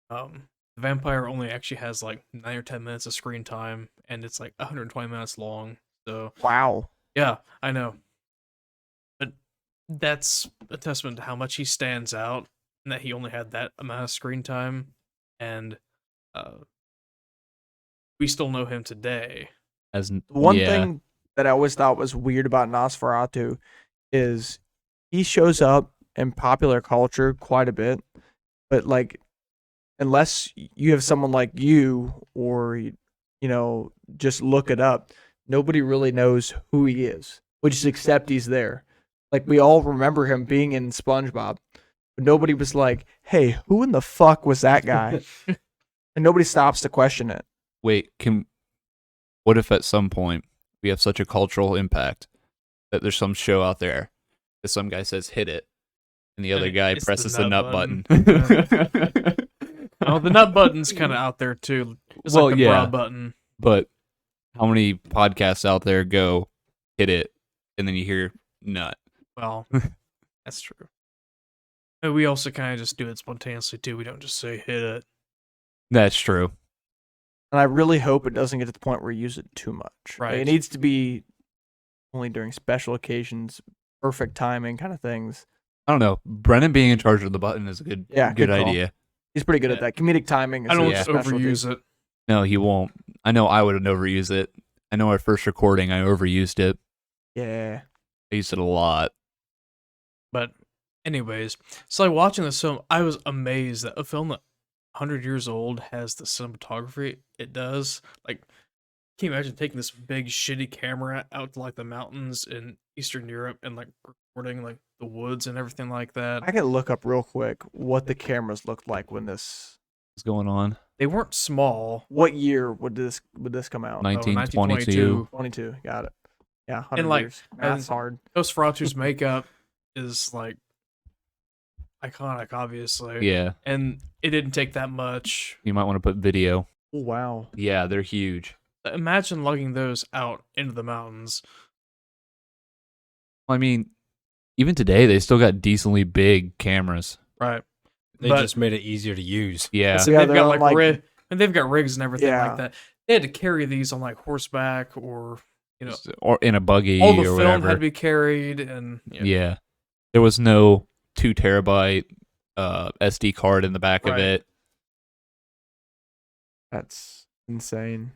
The vampire only actually has like 9 or 10 minutes of screen time, and it's like 120 minutes long. So Wow. yeah, I know, but that's a testament to how much he stands out, and that he only had that amount of screen time, and we still know him today. as One yeah. thing that I always thought was weird about Nosferatu is he shows up in popular culture quite a bit, but like unless you have someone like you or just look it up, nobody really knows who he is. We just accept he's there. Like we all remember him being in SpongeBob, but nobody was like, "Hey, who in the fuck was that guy?" And nobody stops to question it. Wait, what if at some point we have such a cultural impact that there's some show out there that some guy says hit it, and the other guy It's the presses the nut nut button? Oh, the nut button's kind of out there too. It's Well, like the yeah. bra button. But how many podcasts out there go hit it, and then you hear nut? Well, that's true. And we also kind of just do it spontaneously too. We don't just say hit it. That's true. And I really hope it doesn't get to the point where you use it too much. Like, Right. it needs to be only during special occasions, perfect timing kind of things. I don't know. Brennan being in charge of the button is a good Good call. idea. He's pretty good at Yeah. that. Comedic timing is I don't his Yeah. specialty. overuse it. No, he won't. I know I would overuse it. I know our first recording, I overused it. Yeah. I used it a lot. But anyways, so like watching this film, I was amazed that a film that 100 years old has the cinematography it does. Like, can you imagine taking this big shitty camera out to like the mountains in Eastern Europe and like recording like the woods and everything like that? I could look up real quick what the cameras looked like when this. What's going on? They weren't small. What year would this come out? 1922. 22. Got it. Yeah, 100 And, like, years. Math's and- hard. Nosferatu's makeup is like iconic, obviously. Yeah. And it didn't take that much. You might want to put video. Oh, wow. Yeah, they're huge. Imagine lugging those out into the mountains. I mean, even today, they still got decently big cameras. Right. They But- just made it easier to use. Yeah. So Yeah, they've they're got on, like, and they've got rigs and everything Yeah. like that. They had to carry these on like horseback, or Or in a buggy all the or film whatever. had to be carried, and Yeah. There was no 2 terabyte SD card in the back of Right. it. That's insane.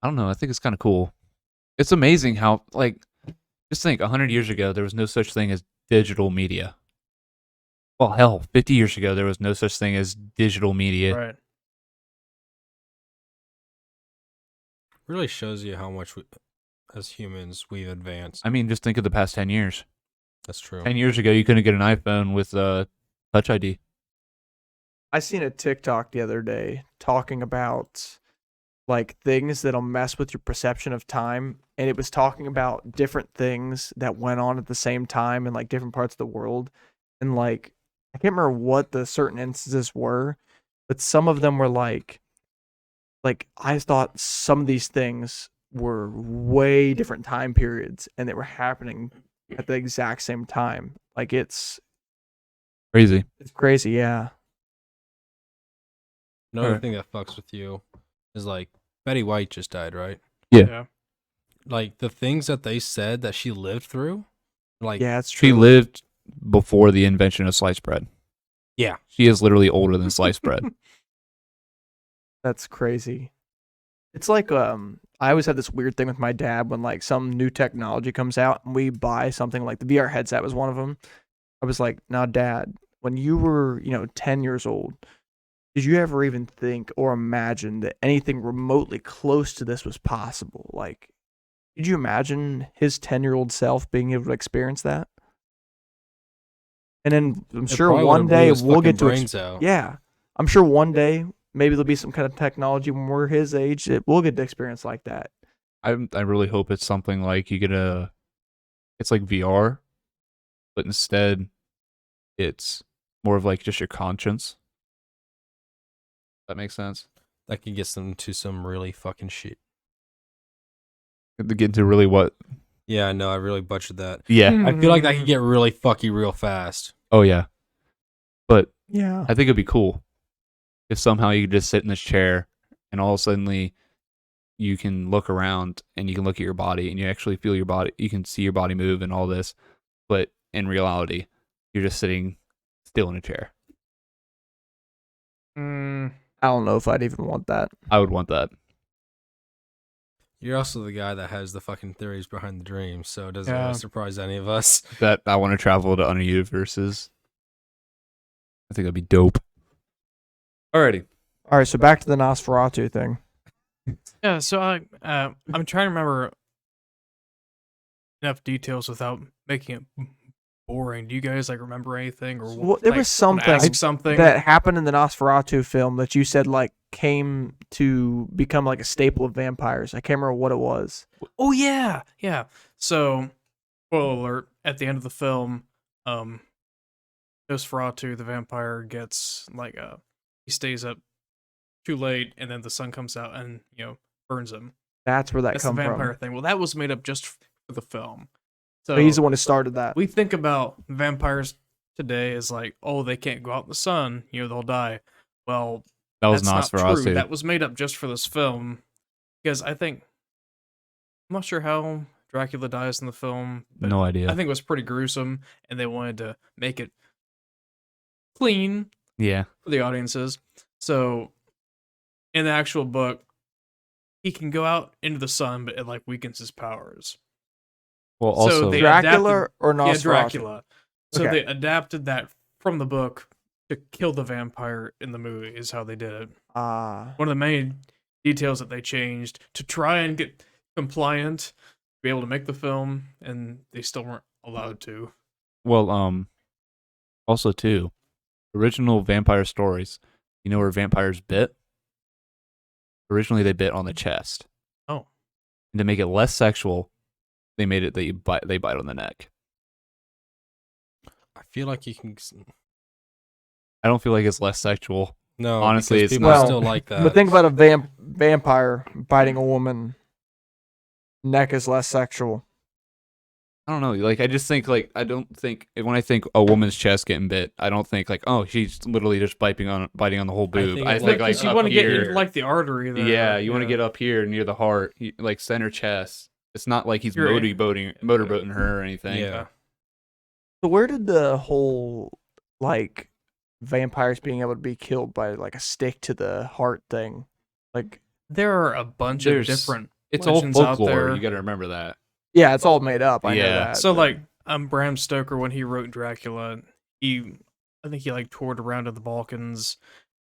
I don't know. I think it's kind of cool. It's amazing how, like, just think 100 years ago, there was no such thing as digital media. Well, hell, 50 years ago, there was no such thing as digital media. right. Really shows you how much as humans we've advanced. I mean, just think of the past 10 years. That's true. 10 years ago, you couldn't get an iPhone with Touch ID. I seen a TikTok the other day talking about like things that'll mess with your perception of time, and it was talking about different things that went on at the same time in like different parts of the world, and like I can't remember what the certain instances were, but some of them were like I thought some of these things were way different time periods and they were happening at the exact same time. Like it's Crazy. crazy, yeah. Another Alright. thing that fucks with you is like Betty White just died, right? Yeah. Like the things that they said that she lived through, like Yeah, it's true. She lived before the invention of sliced bread. Yeah. She is literally older than sliced bread. That's crazy. It's like I always have this weird thing with my dad when like some new technology comes out and we buy something like the VR headset was one of them. I was like, "Now, Dad, when you were 10 years old, did you ever even think or imagine that anything remotely close to this was possible? Like, Could you imagine his 10-year-old self being able to experience that? And then I'm It sure probably one would've blew day his we'll fucking get to brains out. yeah. I'm sure one day maybe there'll be some kind of technology when we're his age that we'll get to experience like that. I really hope it's something like you get it's like VR, but instead it's more of like just your conscience. That makes sense. That could get them to some really fucking shit. To get into really what? Yeah, I know. I really butchered that. Yeah. I feel like that could get really fucky real fast. Oh yeah. But Yeah. I think it'd be cool if somehow you could just sit in this chair and all of a sudden you can look around and you can look at your body and you actually feel your body. You can see your body move and all this, but in reality, you're just sitting still in a chair. I don't know if I'd even want that. I would want that. You're also the guy that has the fucking theories behind the dream, so it doesn't Yeah. really surprise any of us. That I want to travel to other universes. I think that'd be dope. Alrighty. All right, so back to the Nosferatu thing. Yeah, so I'm trying to remember enough details without making it boring. Do you guys like remember anything or Well, there was something something that happened in the Nosferatu film that you said like came to become like a staple of vampires. I can't remember what it was. Oh yeah, yeah. So, spoiler alert: at the end of the film, Nosferatu, the vampire, gets like he stays up too late, and then the sun comes out and burns him. That's where that That's the come vampire from. thing. Well, that was made up just for the film. So But he's the one who started that. we think about vampires today as like, oh, they can't go out in the sun, they'll die. Well, That was that's not true. Nosferatu. That was made up just for this film, because I'm not sure how Dracula dies in the film. But No idea. I think it was pretty gruesome, and they wanted to make it clean Yeah. for the audiences. So, in the actual book, he can go out into the sun, but it like weakens his powers. Well, So also they Dracula adapted- or Nosferatu? Yeah, Dracula. So Okay. they adapted that from the book to kill the vampire in the movie, is how they did it. Ah. One of the main details that they changed to try and get compliant, to be able to make the film, and they still weren't allowed to. well, also too, original vampire stories. You know where vampires bit? Originally, they bit on the chest. Oh. And to make it less sexual, they made it that they bite on the neck. I feel like you can. I don't feel like it's less sexual. No, Honestly, because it's people not. still like that. But think about a vampire biting a woman. Neck is less sexual. I don't know. Like, I just think I don't think when I think a woman's chest getting bit, I don't think like, oh, she's literally just biting on the whole boob. think I it think like- Because you up want to get here. into like the artery there. Yeah, you want to get up here near the heart, like center chest. It's not like he's You're- motorboating her or anything. Yeah. So where did the whole like vampires being able to be killed by like a stick to the heart thing? Like, There are a bunch There's- of different It's all legends out folklore. there. You got to remember that. yeah, it's all made up. I know Yeah. that. So but- like Bram Stoker, when he wrote Dracula, I think he like toured around in the Balkans,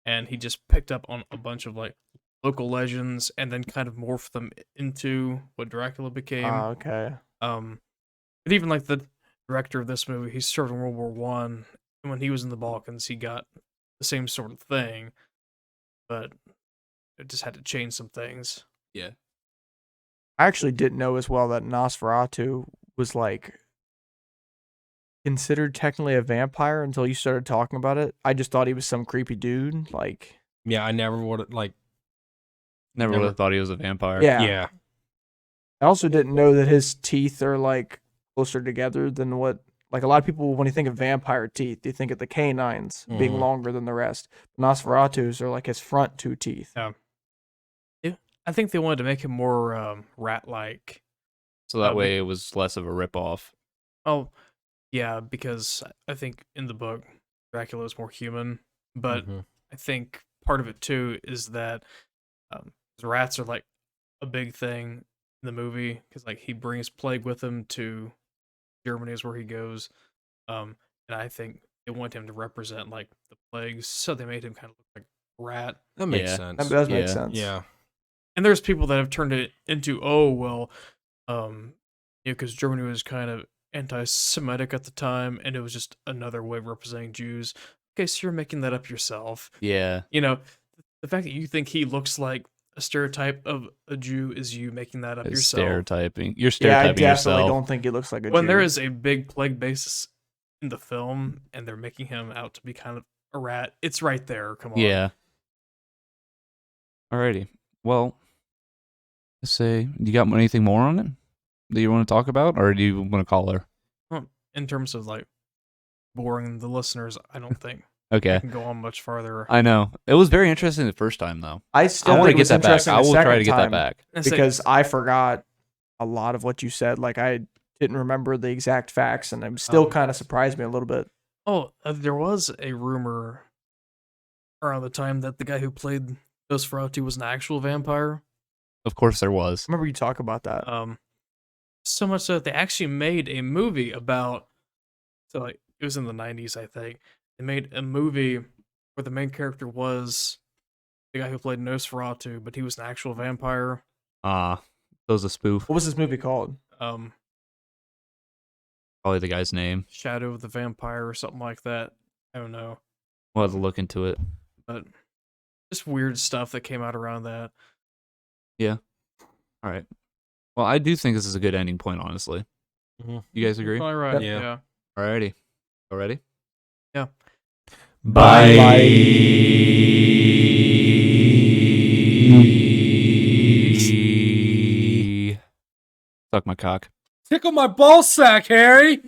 and he just picked up on a bunch of like local legends and then kind of morphed them into what Dracula became. okay. But even like the director of this movie, he served in World War One, and when he was in the Balkans, he got the same sort of thing, but it just had to change some things. Yeah. I actually didn't know as well that Nosferatu was like considered technically a vampire until you started talking about it. I just thought he was some creepy dude. Like, Yeah, I never would like. Never would Never- have thought he was a vampire. yeah. Yeah. I also didn't know that his teeth are like closer together than what like a lot of people when you think of vampire teeth, you think of the canines being Mhm. longer than the rest. Nosferatu's are like his front two teeth. I think they wanted to make him more rat-like. So that Um, way it was less of a ripoff. Oh, yeah, because I think in the book Dracula is more human, but Mhm. I think part of it too is that rats are like a big thing in the movie because like he brings plague with him to Germany is where he goes, and I think they want him to represent like the plagues, so they made him kind of look like a rat. That makes Yeah. sense. That does make Yeah. sense. Yeah. And there's people that have turned it into, oh well, Because Germany was kind of anti-Semitic at the time, and it was just another way of representing Jews. Okay, so you're making that up yourself. Yeah. The fact that you think he looks like a stereotype of a Jew is you making that up It's yourself. stereotyping. You're Yeah, I stereotyping definitely yourself. don't think he looks like a When Jew. there is a big plague basis in the film, and they're making him out to be kind of a rat, it's right there. Come on. Yeah. Alrighty. Well, let's say, you got anything more on it that you want to talk about, or do you want to call her? In terms of like boring the listeners, I don't think Okay. I can go on much farther. I know. It was very interesting the first time, though. I still I want to think it get was that back. interesting I the will try second to get that time back. And say- because I forgot a lot of what you said. Like I didn't remember the exact facts, and it still kind of surprised me a little bit. There was a rumor around the time that the guy who played Nosferatu was an actual vampire. Of course there was. I remember you talk about that. So much so that they actually made a movie about. So like it was in the 90s, I think. They made a movie where the main character was the guy who played Nosferatu, but he was an actual vampire. That was a spoof. What was this movie called? Probably the guy's name. Shadow of the Vampire or something like that. I don't know. We'll have to look into it. But just weird stuff that came out around that. All right. Well, I do think this is a good ending point, honestly. Mhm. You guys agree? Probably right. Yeah. Yeah. Alrighty. All ready? Yeah. Suck my cock. Tickle my ball sack, Harry.